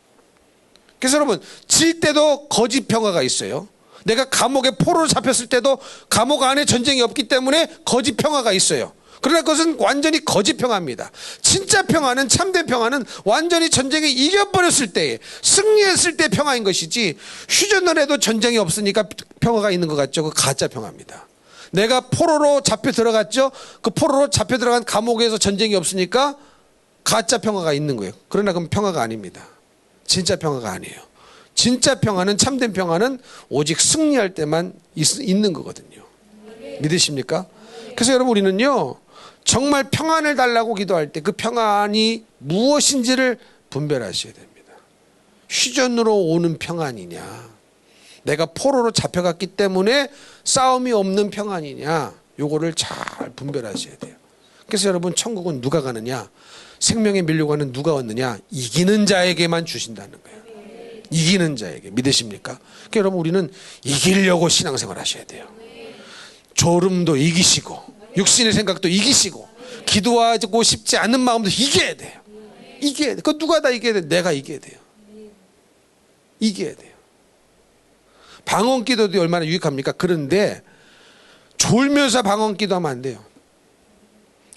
그래서 여러분 질 때도 거짓 평화가 있어요. 내가 감옥에 포로로 잡혔을 때도 감옥 안에 전쟁이 없기 때문에 거짓 평화가 있어요. 그러나 그것은 완전히 거짓 평화입니다. 진짜 평화는, 참된 평화는 완전히 전쟁에 이겨버렸을 때, 승리했을 때 평화인 것이지, 휴전을 해도 전쟁이 없으니까 평화가 있는 것 같죠? 그 가짜 평화입니다. 내가 포로로 잡혀 들어갔죠? 그 포로로 잡혀 들어간 감옥에서 전쟁이 없으니까 가짜 평화가 있는 거예요. 그러나 그건 평화가 아닙니다. 진짜 평화가 아니에요. 진짜 평화는, 참된 평화는 오직 승리할 때만 있는 거거든요. 믿으십니까? 그래서 여러분 우리는요 정말 평안을 달라고 기도할 때 그 평안이 무엇인지를 분별하셔야 됩니다. 휴전으로 오는 평안이냐, 내가 포로로 잡혀갔기 때문에 싸움이 없는 평안이냐, 요거를 잘 분별하셔야 돼요. 그래서 여러분 천국은 누가 가느냐, 생명의 밀려가는 누가 얻느냐, 이기는 자에게만 주신다는 거예요. 이기는 자에게. 믿으십니까? 그러니까 여러분 우리는 이기려고 신앙생활 하셔야 돼요. 졸음도 이기시고 육신의 생각도 이기시고 기도하고 싶지 않은 마음도 이겨야 돼요. 이겨야 돼요. 그 누가 다 이겨야 돼요? 내가 이겨야 돼요. 이겨야 돼요. 방언 기도도 얼마나 유익합니까? 그런데 졸면서 방언 기도하면 안 돼요.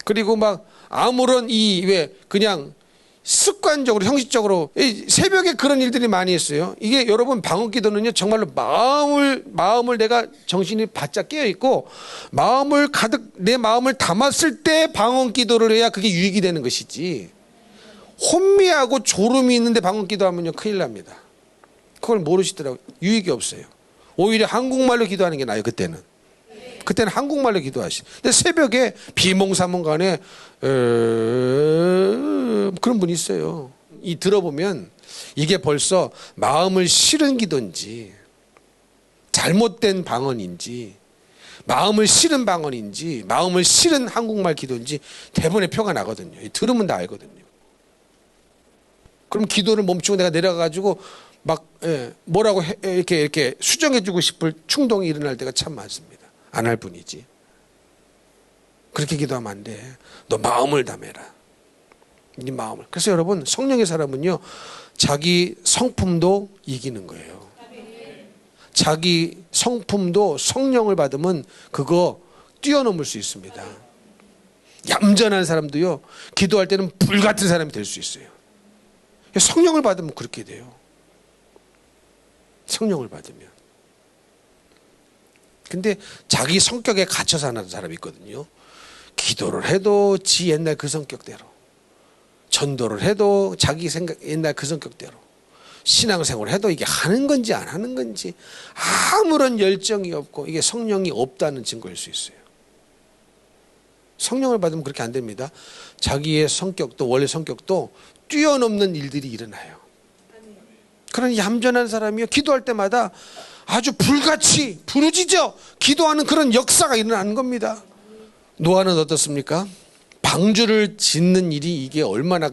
그리고 막 아무런 왜 그냥 습관적으로 형식적으로 새벽에 그런 일들이 많이 있어요. 이게 여러분 방언 기도는요 정말로 마음을 내가 정신이 바짝 깨어 있고 마음을 가득 내 마음을 담았을 때 방언 기도를 해야 그게 유익이 되는 것이지, 혼미하고 졸음이 있는데 방언 기도하면요 큰일 납니다. 그걸 모르시더라고요. 유익이 없어요. 오히려 한국말로 기도하는 게 나아요. 그때는 한국말로 기도하시. 근데 새벽에 비몽사몽간에 그런 분이 있어요. 이 들어보면 이게 벌써 마음을 실은 기도인지 잘못된 방언인지 마음을 실은 방언인지 마음을 실은 한국말 기도인지 대본에 표가 나거든요. 들으면 다 알거든요. 그럼 기도를 멈추고 내가 내려가가지고 막 뭐라고 이렇게 수정해주고 싶을 충동이 일어날 때가 참 많습니다. 안 할 뿐이지. 그렇게 기도하면 안 돼. 너 마음을 담아라. 네 마음을. 그래서 여러분 성령의 사람은요 자기 성품도 이기는 거예요. 자기 성품도 성령을 받으면 그거 뛰어넘을 수 있습니다. 얌전한 사람도요 기도할 때는 불같은 사람이 될 수 있어요. 성령을 받으면 그렇게 돼요. 성령을 받으면. 근데 자기 성격에 갇혀 사는 사람이 있거든요. 기도를 해도 지 옛날 그 성격대로, 전도를 해도 자기 생각 옛날 그 성격대로, 신앙생활을 해도 이게 하는 건지 안 하는 건지 아무런 열정이 없고 이게 성령이 없다는 증거일 수 있어요. 성령을 받으면 그렇게 안 됩니다. 자기의 성격도 원래 성격도 뛰어넘는 일들이 일어나요. 그런 얌전한 사람이요 기도할 때마다 아주 불같이 부르짖어 기도하는 그런 역사가 일어나는 겁니다. 노아는 어떻습니까? 방주를 짓는 일이 이게 얼마나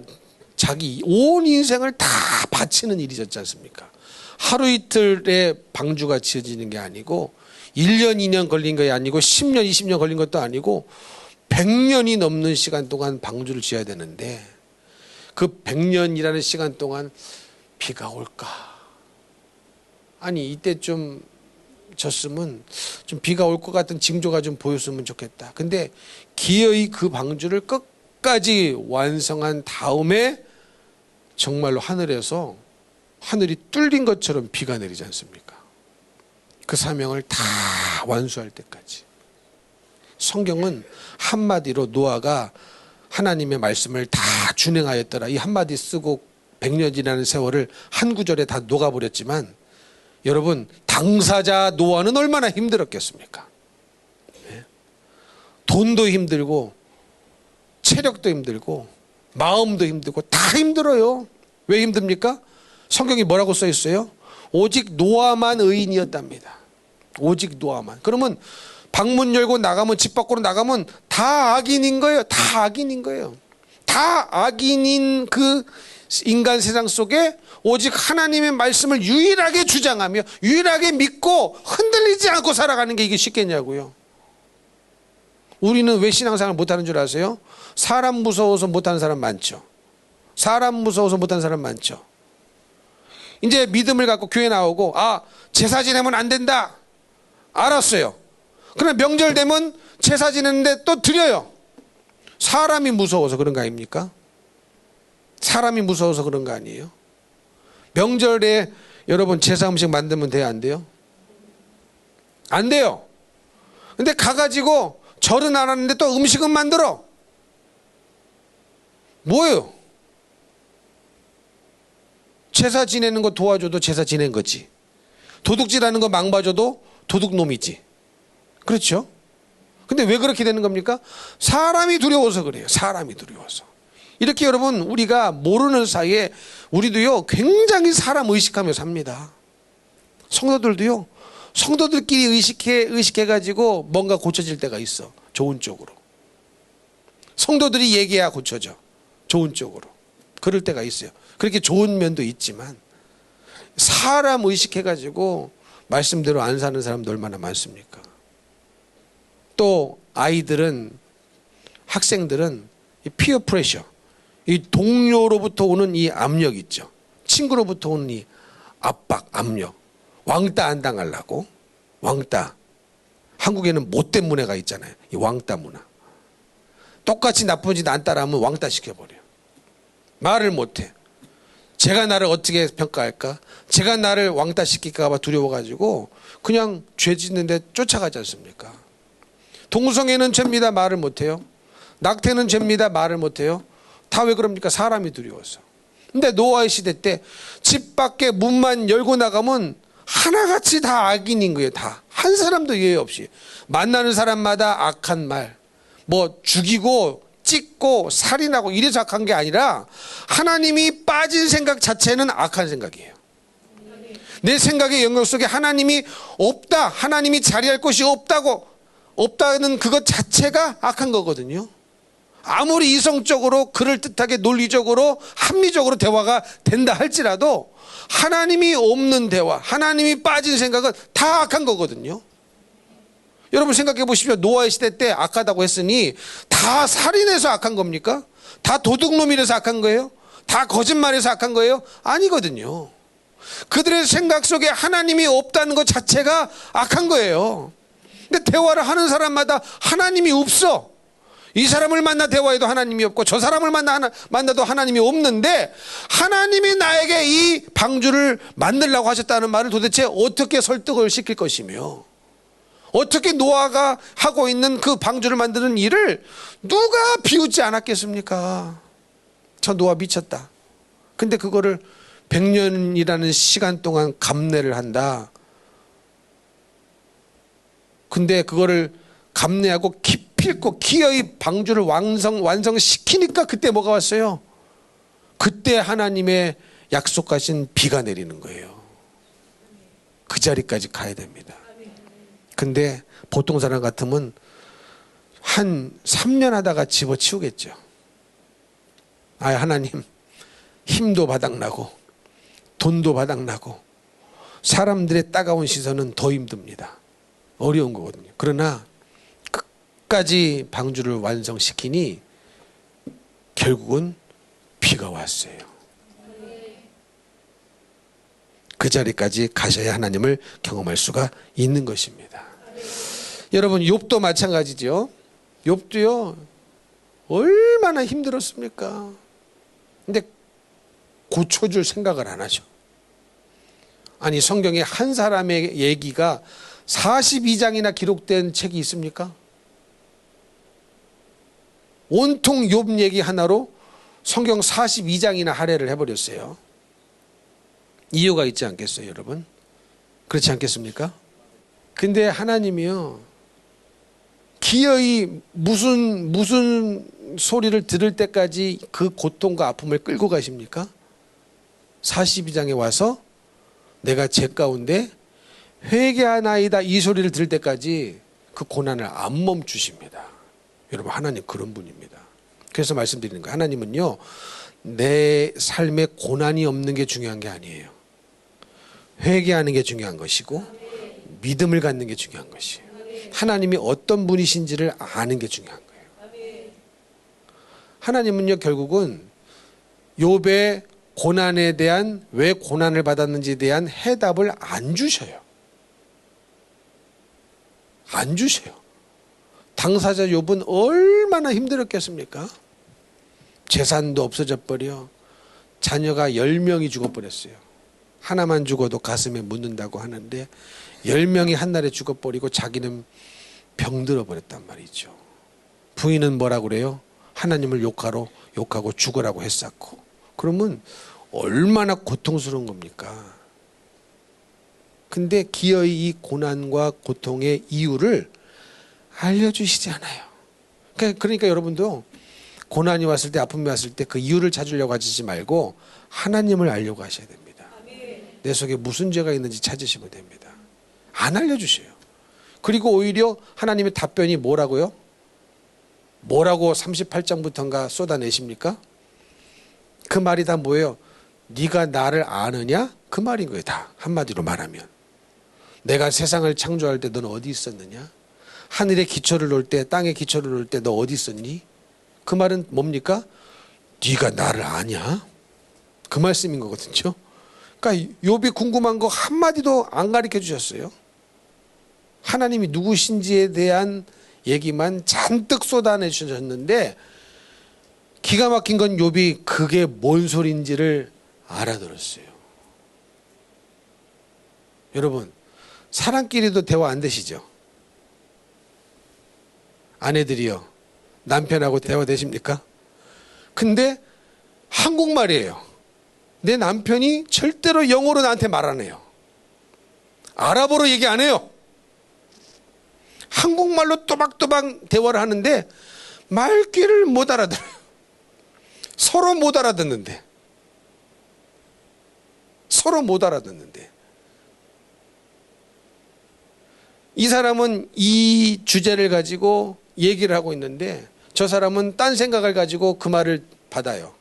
자기 온 인생을 다 바치는 일이었지 않습니까? 하루 이틀에 방주가 지어지는 게 아니고 1년 2년 걸린 게 아니고 10년 20년 걸린 것도 아니고 100년이 넘는 시간 동안 방주를 지어야 되는데 그 100년이라는 시간 동안 비가 올까? 아니 이때 좀 졌으면 좀 비가 올 것 같은 징조가 좀 보였으면 좋겠다. 근데 기어이 그 방주를 끝까지 완성한 다음에 정말로 하늘에서 하늘이 뚫린 것처럼 비가 내리지 않습니까? 그 사명을 다 완수할 때까지. 성경은 한마디로 노아가 하나님의 말씀을 다 준행하였더라. 이 한마디 쓰고 100년이라는 세월을 한 구절에 다 녹아버렸지만 여러분 당사자 노아는 얼마나 힘들었겠습니까? 돈도 힘들고 체력도 힘들고 마음도 힘들고 다 힘들어요. 왜 힘듭니까? 성경이 뭐라고 써 있어요? 오직 노아만 의인이었답니다. 오직 노아만. 그러면 방문 열고 나가면, 집 밖으로 나가면 다 악인인 거예요. 다 악인인 거예요. 다 악인인 그 인간 세상 속에 오직 하나님의 말씀을 유일하게 주장하며 유일하게 믿고 흔들리지 않고 살아가는 게 이게 쉽겠냐고요. 우리는 왜 신앙생활 못하는 줄 아세요? 사람 무서워서 못하는 사람 많죠. 사람 무서워서 못하는 사람 많죠. 이제 믿음을 갖고 교회 나오고 제사 지내면 안 된다. 알았어요. 그러나 명절 되면 제사 지내는데 또 드려요. 사람이 무서워서 그런 거 아닙니까? 사람이 무서워서 그런 거 아니에요? 명절에 여러분 제사 음식 만들면 돼요? 안 돼요? 안 돼요. 근데 가가지고 절은 안 하는데 또 음식은 만들어. 뭐예요? 제사 지내는 거 도와줘도 제사 지낸 거지. 도둑질하는 거 망봐줘도 도둑놈이지. 그렇죠? 근데 왜 그렇게 되는 겁니까? 사람이 두려워서 그래요. 사람이 두려워서. 이렇게 여러분 우리가 모르는 사이에 우리도요 굉장히 사람 의식하며 삽니다. 성도들도요 성도들끼리 의식해가지고 뭔가 고쳐질 때가 있어. 좋은 쪽으로. 성도들이 얘기해야 고쳐져. 좋은 쪽으로. 그럴 때가 있어요. 그렇게 좋은 면도 있지만 사람 의식해가지고 말씀대로 안 사는 사람도 얼마나 많습니까? 또 아이들은, 학생들은 이 피어 프레셔, 이 동료로부터 오는 이 압력 있죠. 친구로부터 오는 이 압박, 압력. 왕따 안 당하려고. 왕따. 한국에는 못된 문화가 있잖아요. 이 왕따 문화. 똑같이 나쁜 짓 안 따라하면 왕따 시켜버려요. 말을 못해. 제가 나를 어떻게 평가할까? 제가 나를 왕따 시킬까 봐 두려워가지고 그냥 죄 짓는데 쫓아가지 않습니까? 동성애는 죄입니다. 말을 못해요. 낙태는 죄입니다. 말을 못해요. 다 왜 그럽니까? 사람이 두려워서. 근데 노아의 시대 때 집 밖에 문만 열고 나가면 하나같이 다 악인인 거예요. 다. 한 사람도 예외 없이. 만나는 사람마다 악한 말. 뭐 죽이고 찢고 살인하고 이래서 악한 게 아니라 하나님이 빠진 생각 자체는 악한 생각이에요. 내 생각의 영역 속에 하나님이 없다. 하나님이 자리할 곳이 없다는 그것 자체가 악한 거거든요. 아무리 이성적으로 그럴듯하게 논리적으로 합리적으로 대화가 된다 할지라도 하나님이 없는 대화, 하나님이 빠진 생각은 다 악한 거거든요. 여러분 생각해 보십시오. 노아의 시대 때 악하다고 했으니 다 살인해서 악한 겁니까? 다 도둑놈이라서 악한 거예요? 다 거짓말해서 악한 거예요? 아니거든요. 그들의 생각 속에 하나님이 없다는 것 자체가 악한 거예요. 근데 대화를 하는 사람마다 하나님이 없어. 이 사람을 만나 대화해도 하나님이 없고 저 사람을 만나도 하나님이 없는데 하나님이 나에게 이 방주를 만들라고 하셨다는 말을 도대체 어떻게 설득을 시킬 것이며 어떻게 노아가 하고 있는 그 방주를 만드는 일을 누가 비웃지 않았겠습니까? 저 노아 미쳤다. 근데 그거를 100년이라는 시간 동안 감내를 한다. 근데 그거를 감내하고 기필코 기어이 방주를 완성시키니까 그때 뭐가 왔어요? 그때 하나님의 약속하신 비가 내리는 거예요. 그 자리까지 가야 됩니다. 근데 보통 사람 같으면 한 3년 하다가 집어치우겠죠. 하나님 힘도 바닥나고 돈도 바닥나고 사람들의 따가운 시선은 더 힘듭니다. 어려운 거거든요. 그러나 끝까지 방주를 완성시키니 결국은 비가 왔어요. 그 자리까지 가셔야 하나님을 경험할 수가 있는 것입니다. 여러분 욥도 마찬가지죠. 욥도요 얼마나 힘들었습니까? 근데 고쳐줄 생각을 안 하죠. 아니 성경에 한 사람의 얘기가 42장이나 기록된 책이 있습니까? 온통 욥 얘기 하나로 성경 42장이나 할애를 해버렸어요. 이유가 있지 않겠어요, 여러분? 그렇지 않겠습니까? 근데 하나님이요, 기어이 무슨 소리를 들을 때까지 그 고통과 아픔을 끌고 가십니까? 42장에 와서 내가 제 가운데 회개하나이다 이 소리를 들을 때까지 그 고난을 안 멈추십니다. 여러분, 하나님 그런 분입니다. 그래서 말씀드리는 거예요. 하나님은요, 내 삶에 고난이 없는 게 중요한 게 아니에요. 회개하는 게 중요한 것이고 믿음을 갖는 게 중요한 것이에요. 하나님이 어떤 분이신지를 아는 게 중요한 거예요. 하나님은요, 결국은 욥의 고난에 대한, 왜 고난을 받았는지에 대한 해답을 안 주셔요. 안 주셔요. 당사자 욥은 얼마나 힘들었겠습니까? 재산도 없어져 버려 자녀가 10명이 죽어버렸어요. 하나만 죽어도 가슴에 묻는다고 하는데 10명이 한날에 죽어버리고 자기는 병들어 버렸단 말이죠. 부인은 뭐라고 그래요? 하나님을 욕하고 죽으라고 했었고. 그러면 얼마나 고통스러운 겁니까? 근데 기어이 이 고난과 고통의 이유를 알려주시지 않아요. 그러니까 여러분도 고난이 왔을 때, 아픔이 왔을 때 그 이유를 찾으려고 하지 말고 하나님을 알려고 하셔야 됩니다. 내 속에 무슨 죄가 있는지 찾으시면 됩니다. 안 알려주셔요. 그리고 오히려 하나님의 답변이 뭐라고요? 뭐라고 38장부터인가 쏟아내십니까? 그 말이 다 뭐예요? 네가 나를 아느냐? 그 말인 거예요. 다 한마디로 말하면. 내가 세상을 창조할 때 너는 어디 있었느냐? 하늘에 기초를 놓을 때, 땅에 기초를 놓을 때 너 어디 있었니? 그 말은 뭡니까? 네가 나를 아냐? 그 말씀인 거거든요. 그러니까 욥이 궁금한 거 한마디도 안 가르쳐 주셨어요. 하나님이 누구신지에 대한 얘기만 잔뜩 쏟아내 주셨는데, 기가 막힌 건 욥이 그게 뭔 소리인지를 알아들었어요. 여러분, 사람끼리도 대화 안 되시죠? 아내들이요, 남편하고 대화 되십니까? 근데 한국말이에요. 내 남편이 절대로 영어로 나한테 말 안 해요. 아랍어로 얘기 안 해요. 한국말로 또박또박 대화를 하는데 말귀를 못 알아들어요. 서로 못 알아듣는데. 이 사람은 이 주제를 가지고 얘기를 하고 있는데 저 사람은 딴 생각을 가지고 그 말을 받아요.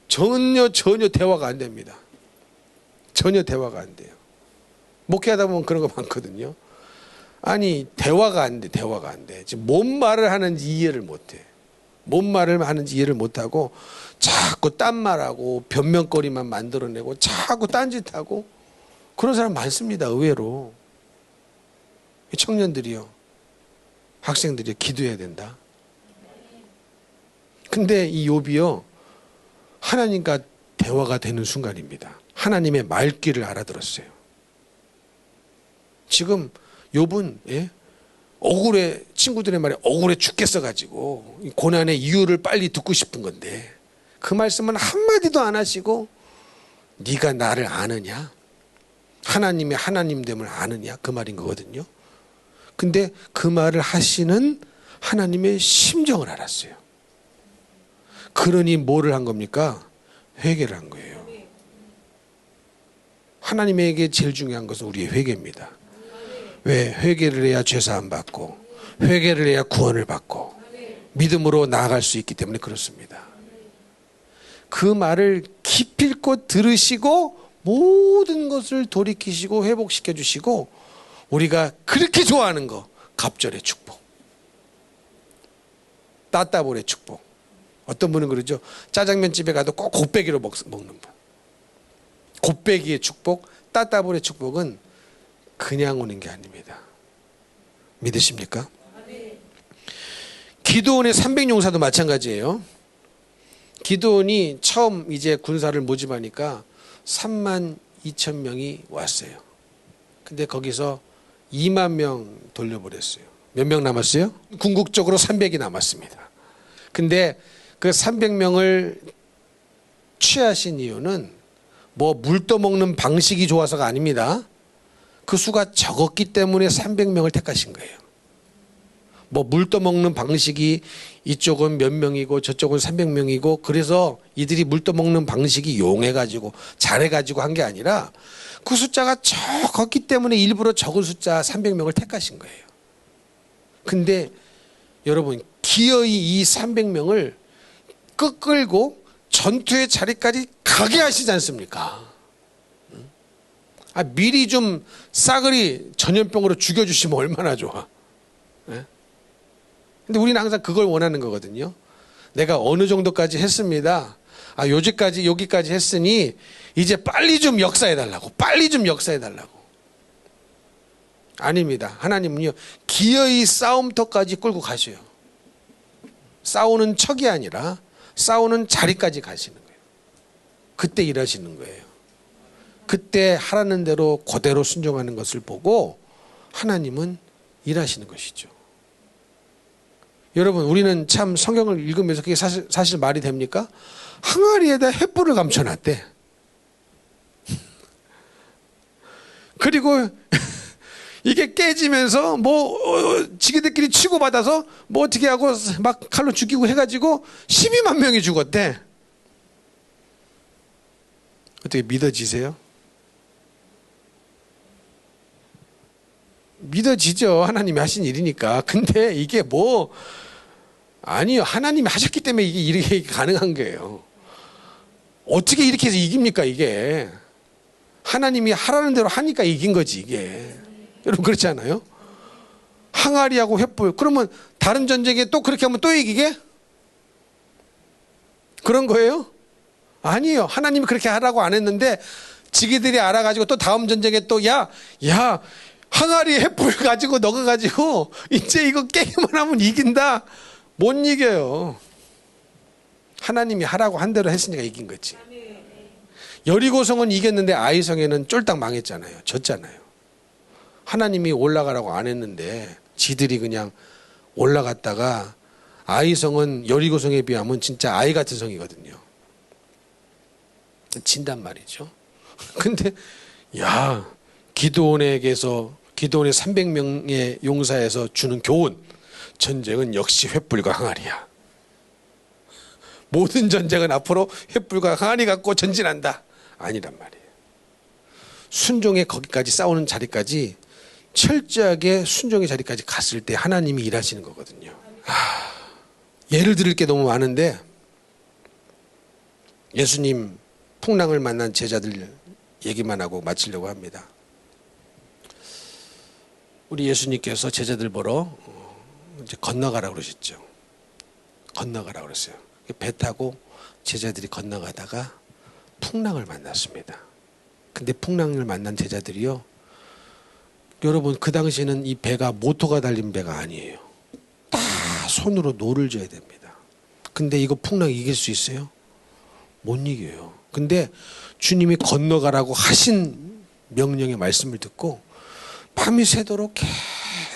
전혀 대화가 안 됩니다. 전혀 대화가 안 돼요. 목회하다 보면 그런 거 많거든요. 아니, 대화가 안 돼. 지금 뭔 말을 하는지 이해를 못 해. 뭔 말을 하는지 이해를 못 하고 자꾸 딴 말하고 변명거리만 만들어내고 자꾸 딴짓하고 그런 사람 많습니다. 의외로. 청년들이요, 학생들이 기도해야 된다. 근데 이 욥이요, 하나님과 대화가 되는 순간입니다. 하나님의 말귀를 알아들었어요. 지금 욥은 억울해, 친구들의 말에 억울해 죽겠어 가지고 고난의 이유를 빨리 듣고 싶은 건데 그 말씀은 한마디도 안 하시고 네가 나를 아느냐? 하나님의 하나님됨을 아느냐? 그 말인 거거든요. 근데 그 말을 하시는 하나님의 심정을 알았어요. 그러니 뭐를 한 겁니까? 회개를 한 거예요. 하나님에게 제일 중요한 것은 우리의 회개입니다. 왜? 회개를 해야 죄사함 받고 회개를 해야 구원을 받고 믿음으로 나아갈 수 있기 때문에 그렇습니다. 그 말을 기필코 들으시고 모든 것을 돌이키시고 회복시켜 주시고 우리가 그렇게 좋아하는 거, 갑절의 축복, 따따볼의 축복. 어떤 분은 그러죠. 짜장면 집에 가도 꼭 곱빼기로 먹는 분. 곱빼기의 축복, 따따볼의 축복은 그냥 오는 게 아닙니다. 믿으십니까? 기드온의 300용사도 마찬가지예요. 기드온이 처음 이제 군사를 모집하니까 32,000명이 왔어요. 근데 거기서 2만 명 돌려보냈어요. 몇 명 남았어요? 궁극적으로 300이 남았습니다. 근데 그 300명을 취하신 이유는 뭐 물 떠먹는 방식이 좋아서가 아닙니다. 그 수가 적었기 때문에 300명을 택하신 거예요. 뭐 물 떠먹는 방식이 이쪽은 몇 명이고 저쪽은 300명이고 그래서 이들이 물 떠먹는 방식이 용해가지고 잘해가지고 한 게 아니라 그 숫자가 적었기 때문에 일부러 적은 숫자 300명을 택하신 거예요. 근데 여러분 기어이 이 300명을 끌고 전투의 자리까지 가게 하시지 않습니까? 미리 좀 싸그리 전염병으로 죽여주시면 얼마나 좋아. 근데 우리는 항상 그걸 원하는 거거든요. 내가 어느 정도까지 했습니다. 여기까지 했으니 이제 빨리 좀 역사해달라고. 빨리 좀 역사해달라고. 아닙니다. 하나님은요, 기어이 싸움터까지 끌고 가셔요. 싸우는 척이 아니라 싸우는 자리까지 가시는 거예요. 그때 일하시는 거예요. 그때 하라는 대로 그대로 순종하는 것을 보고 하나님은 일하시는 것이죠. 여러분, 우리는 참 성경을 읽으면서 그게 사실 말이 됩니까? 항아리에다 횃불을 감춰놨대. 그리고 이게 깨지면서 지게들끼리 치고받아서 어떻게 하고 막 칼로 죽이고 해가지고 12만 명이 죽었대. 어떻게 믿어지세요? 믿어지죠. 하나님이 하신 일이니까. 근데 이게 아니요. 하나님이 하셨기 때문에 이게 이렇게 가능한 거예요. 어떻게 이렇게 해서 이깁니까, 이게? 하나님이 하라는 대로 하니까 이긴 거지, 이게. 여러분, 그렇지 않아요? 항아리하고 횃불. 그러면 다른 전쟁에 또 그렇게 하면 또 이기게? 그런 거예요? 아니에요. 하나님이 그렇게 하라고 안 했는데 지기들이 알아가지고 또 다음 전쟁에 또 항아리 횃불 가지고 넣어가지고 이제 이거 깨기만 하면 이긴다. 못 이겨요. 하나님이 하라고 한 대로 했으니까 이긴 거지. 여리고성은 이겼는데 아이성에는 쫄딱 망했잖아요. 졌잖아요. 하나님이 올라가라고 안 했는데 지들이 그냥 올라갔다가 아이성은 여리고성에 비하면 진짜 아이 같은 성이거든요. 진단 말이죠. 근데 기드온의 300명의 용사에서 주는 교훈, 전쟁은 역시 횃불과 항아리야. 모든 전쟁은 앞으로 횃불과 항아리 갖고 전진한다. 아니란 말이에요. 순종의 거기까지 싸우는 자리까지 철저하게 순종의 자리까지 갔을 때 하나님이 일하시는 거거든요. 예를 들을 게 너무 많은데 예수님 풍랑을 만난 제자들 얘기만 하고 마치려고 합니다. 우리 예수님께서 제자들 보러 이제 건너가라고 그러셨죠. 건너가라고 그랬어요. 배 타고 제자들이 건너가다가 풍랑을 만났습니다. 근데 풍랑을 만난 제자들이요, 여러분 그 당시에는 이 배가 모터가 달린 배가 아니에요. 다 손으로 노를 져야 됩니다. 근데 이거 풍랑 이길 수 있어요? 못 이겨요. 근데 주님이 건너가라고 하신 명령의 말씀을 듣고 밤이 새도록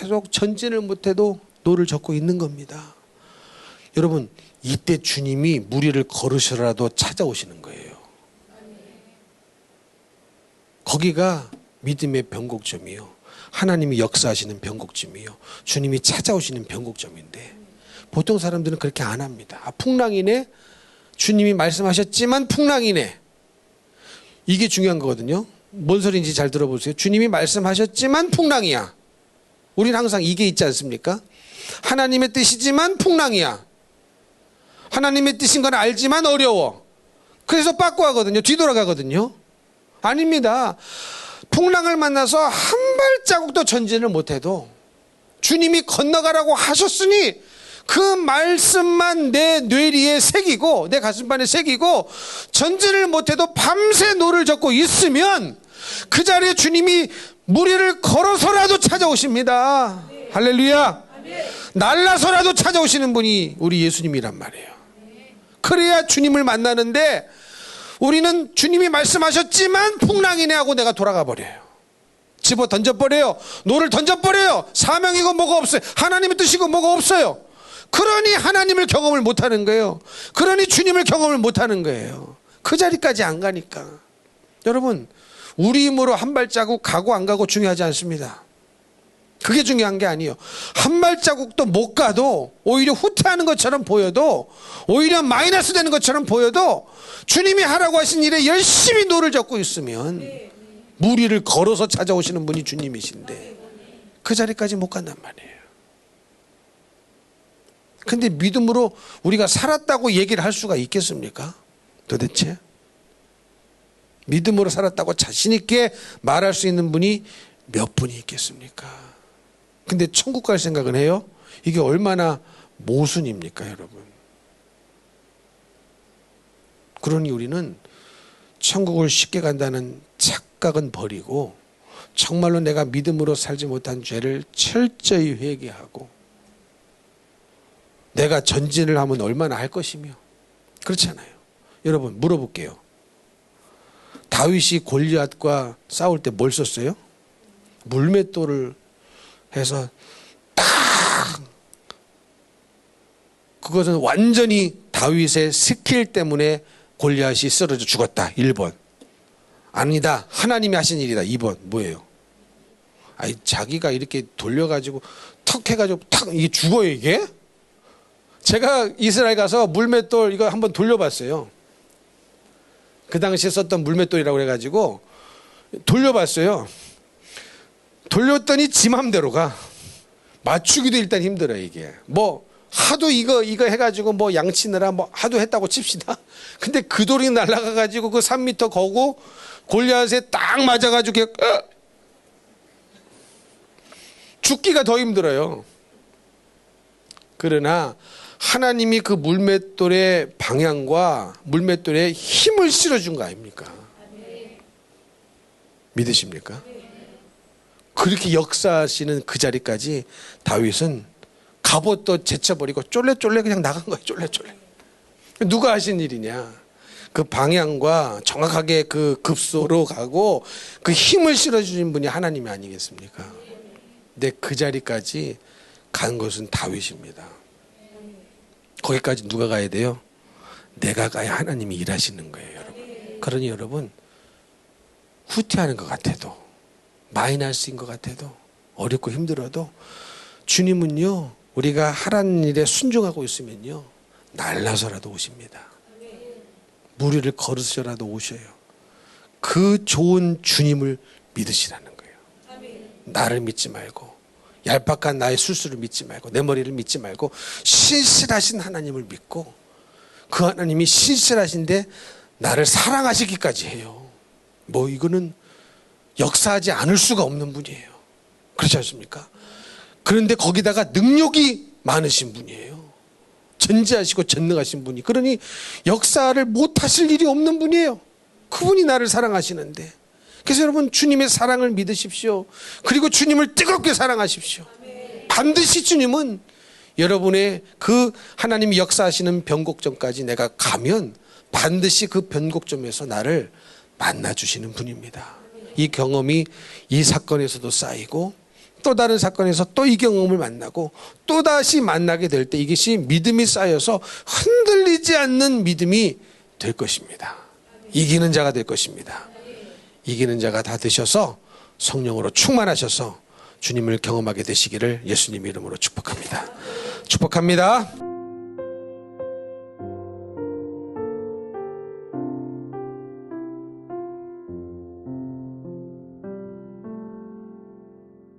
계속 전진을 못해도 노를 젓고 있는 겁니다. 여러분, 이때 주님이 무리를 걸으시라도 찾아오시는 거예요. 거기가 믿음의 변곡점이요, 하나님이 역사하시는 변곡점이요, 주님이 찾아오시는 변곡점인데 보통 사람들은 그렇게 안 합니다. 풍랑이네, 주님이 말씀하셨지만 풍랑이네. 이게 중요한 거거든요. 뭔 소리인지 잘 들어보세요. 주님이 말씀하셨지만 풍랑이야. 우리는 항상 이게 있지 않습니까? 하나님의 뜻이지만 풍랑이야. 하나님의 뜻인 건 알지만 어려워. 그래서 빠꾸하거든요. 뒤돌아가거든요. 아닙니다. 풍랑을 만나서 한 발자국도 전진을 못해도 주님이 건너가라고 하셨으니 그 말씀만 내 뇌리에 새기고 내 가슴판에 새기고 전진을 못해도 밤새 노를 젓고 있으면 그 자리에 주님이 무리를 걸어서라도 찾아오십니다. 할렐루야. 날라서라도 찾아오시는 분이 우리 예수님이란 말이에요. 그래야 주님을 만나는데 우리는 주님이 말씀하셨지만 풍랑이네 하고 내가 돌아가 버려요. 집어 던져버려요. 노를 던져버려요. 사명이고 뭐가 없어요. 하나님의 뜻이고 뭐가 없어요. 그러니 하나님을 경험을 못하는 거예요. 그러니 주님을 경험을 못하는 거예요. 그 자리까지 안 가니까. 여러분, 우리 힘으로 한 발자국 가고 안 가고 중요하지 않습니다. 그게 중요한 게 아니에요. 한 발자국도 못 가도 오히려 후퇴하는 것처럼 보여도, 오히려 마이너스 되는 것처럼 보여도 주님이 하라고 하신 일에 열심히 노를 젓고 있으면 무리를 걸어서 찾아오시는 분이 주님이신데 그 자리까지 못 간단 말이에요. 근데 믿음으로 우리가 살았다고 얘기를 할 수가 있겠습니까? 도대체? 믿음으로 살았다고 자신 있게 말할 수 있는 분이 몇 분이 있겠습니까? 근데 천국 갈 생각은 해요? 이게 얼마나 모순입니까, 여러분? 그러니 우리는 천국을 쉽게 간다는 착각은 버리고 정말로 내가 믿음으로 살지 못한 죄를 철저히 회개하고 내가 전진을 하면 얼마나 할 것이며, 그렇잖아요. 여러분, 물어볼게요. 다윗이 골리앗과 싸울 때 뭘 썼어요? 물맷돌을 해서 딱, 그것은 완전히 다윗의 스킬 때문에 골리앗이 쓰러져 죽었다. 1번. 아니다, 하나님이 하신 일이다. 2번. 뭐예요? 아니, 자기가 이렇게 돌려가지고 턱 해가지고 탁, 이게 죽어요, 이게? 제가 이스라엘 가서 물맷돌 이거 한번 돌려봤어요. 그 당시에 썼던 물맷돌이라고 해가지고 돌려봤어요. 돌렸더니 지 맘대로 가. 맞추기도 일단 힘들어요, 이게. 뭐 하도 이거 해가지고 뭐 양치느라 뭐 하도 했다고 칩시다. 근데 그 돌이 날아가가지고 그 3m 거고 골리앗에 딱 맞아가지고 죽기가 더 힘들어요. 그러나 하나님이 그 물맷돌의 방향과 물맷돌에 힘을 실어준 거 아닙니까? 믿으십니까? 그렇게 역사하시는 그 자리까지 다윗은 갑옷도 제쳐버리고 쫄래쫄래 그냥 나간 거예요. 쫄래쫄래. 누가 하신 일이냐? 그 방향과 정확하게 그 급소로 가고 그 힘을 실어주신 분이 하나님이 아니겠습니까? 근데 그 자리까지 간 것은 다윗입니다. 거기까지 누가 가야 돼요? 내가 가야 하나님이 일하시는 거예요, 여러분. 그러니 여러분, 후퇴하는 것 같아도, 마이너스인 것 같아도, 어렵고 힘들어도 주님은요, 우리가 하라는 일에 순종하고 있으면요, 날라서라도 오십니다. 무리를 걸으셔라도 오셔요. 그 좋은 주님을 믿으시라는 거예요. 나를 믿지 말고, 얄팍한 나의 술수를 믿지 말고, 내 머리를 믿지 말고 신실하신 하나님을 믿고, 그 하나님이 신실하신데 나를 사랑하시기까지 해요. 뭐 이거는 역사하지 않을 수가 없는 분이에요. 그렇지 않습니까? 그런데 거기다가 능력이 많으신 분이에요. 전지하시고 전능하신 분이. 그러니 역사를 못하실 일이 없는 분이에요. 그분이 나를 사랑하시는데. 그래서 여러분, 주님의 사랑을 믿으십시오. 그리고 주님을 뜨겁게 사랑하십시오. 반드시 주님은 여러분의 그 하나님이 역사하시는 변곡점까지 내가 가면 반드시 그 변곡점에서 나를 만나주시는 분입니다. 이 경험이 이 사건에서도 쌓이고 또 다른 사건에서 또 이 경험을 만나고 또다시 만나게 될 때 이것이 믿음이 쌓여서 흔들리지 않는 믿음이 될 것입니다. 이기는 자가 될 것입니다. 이기는 자가 다 되셔서 성령으로 충만하셔서 주님을 경험하게 되시기를 예수님 이름으로 축복합니다. 축복합니다.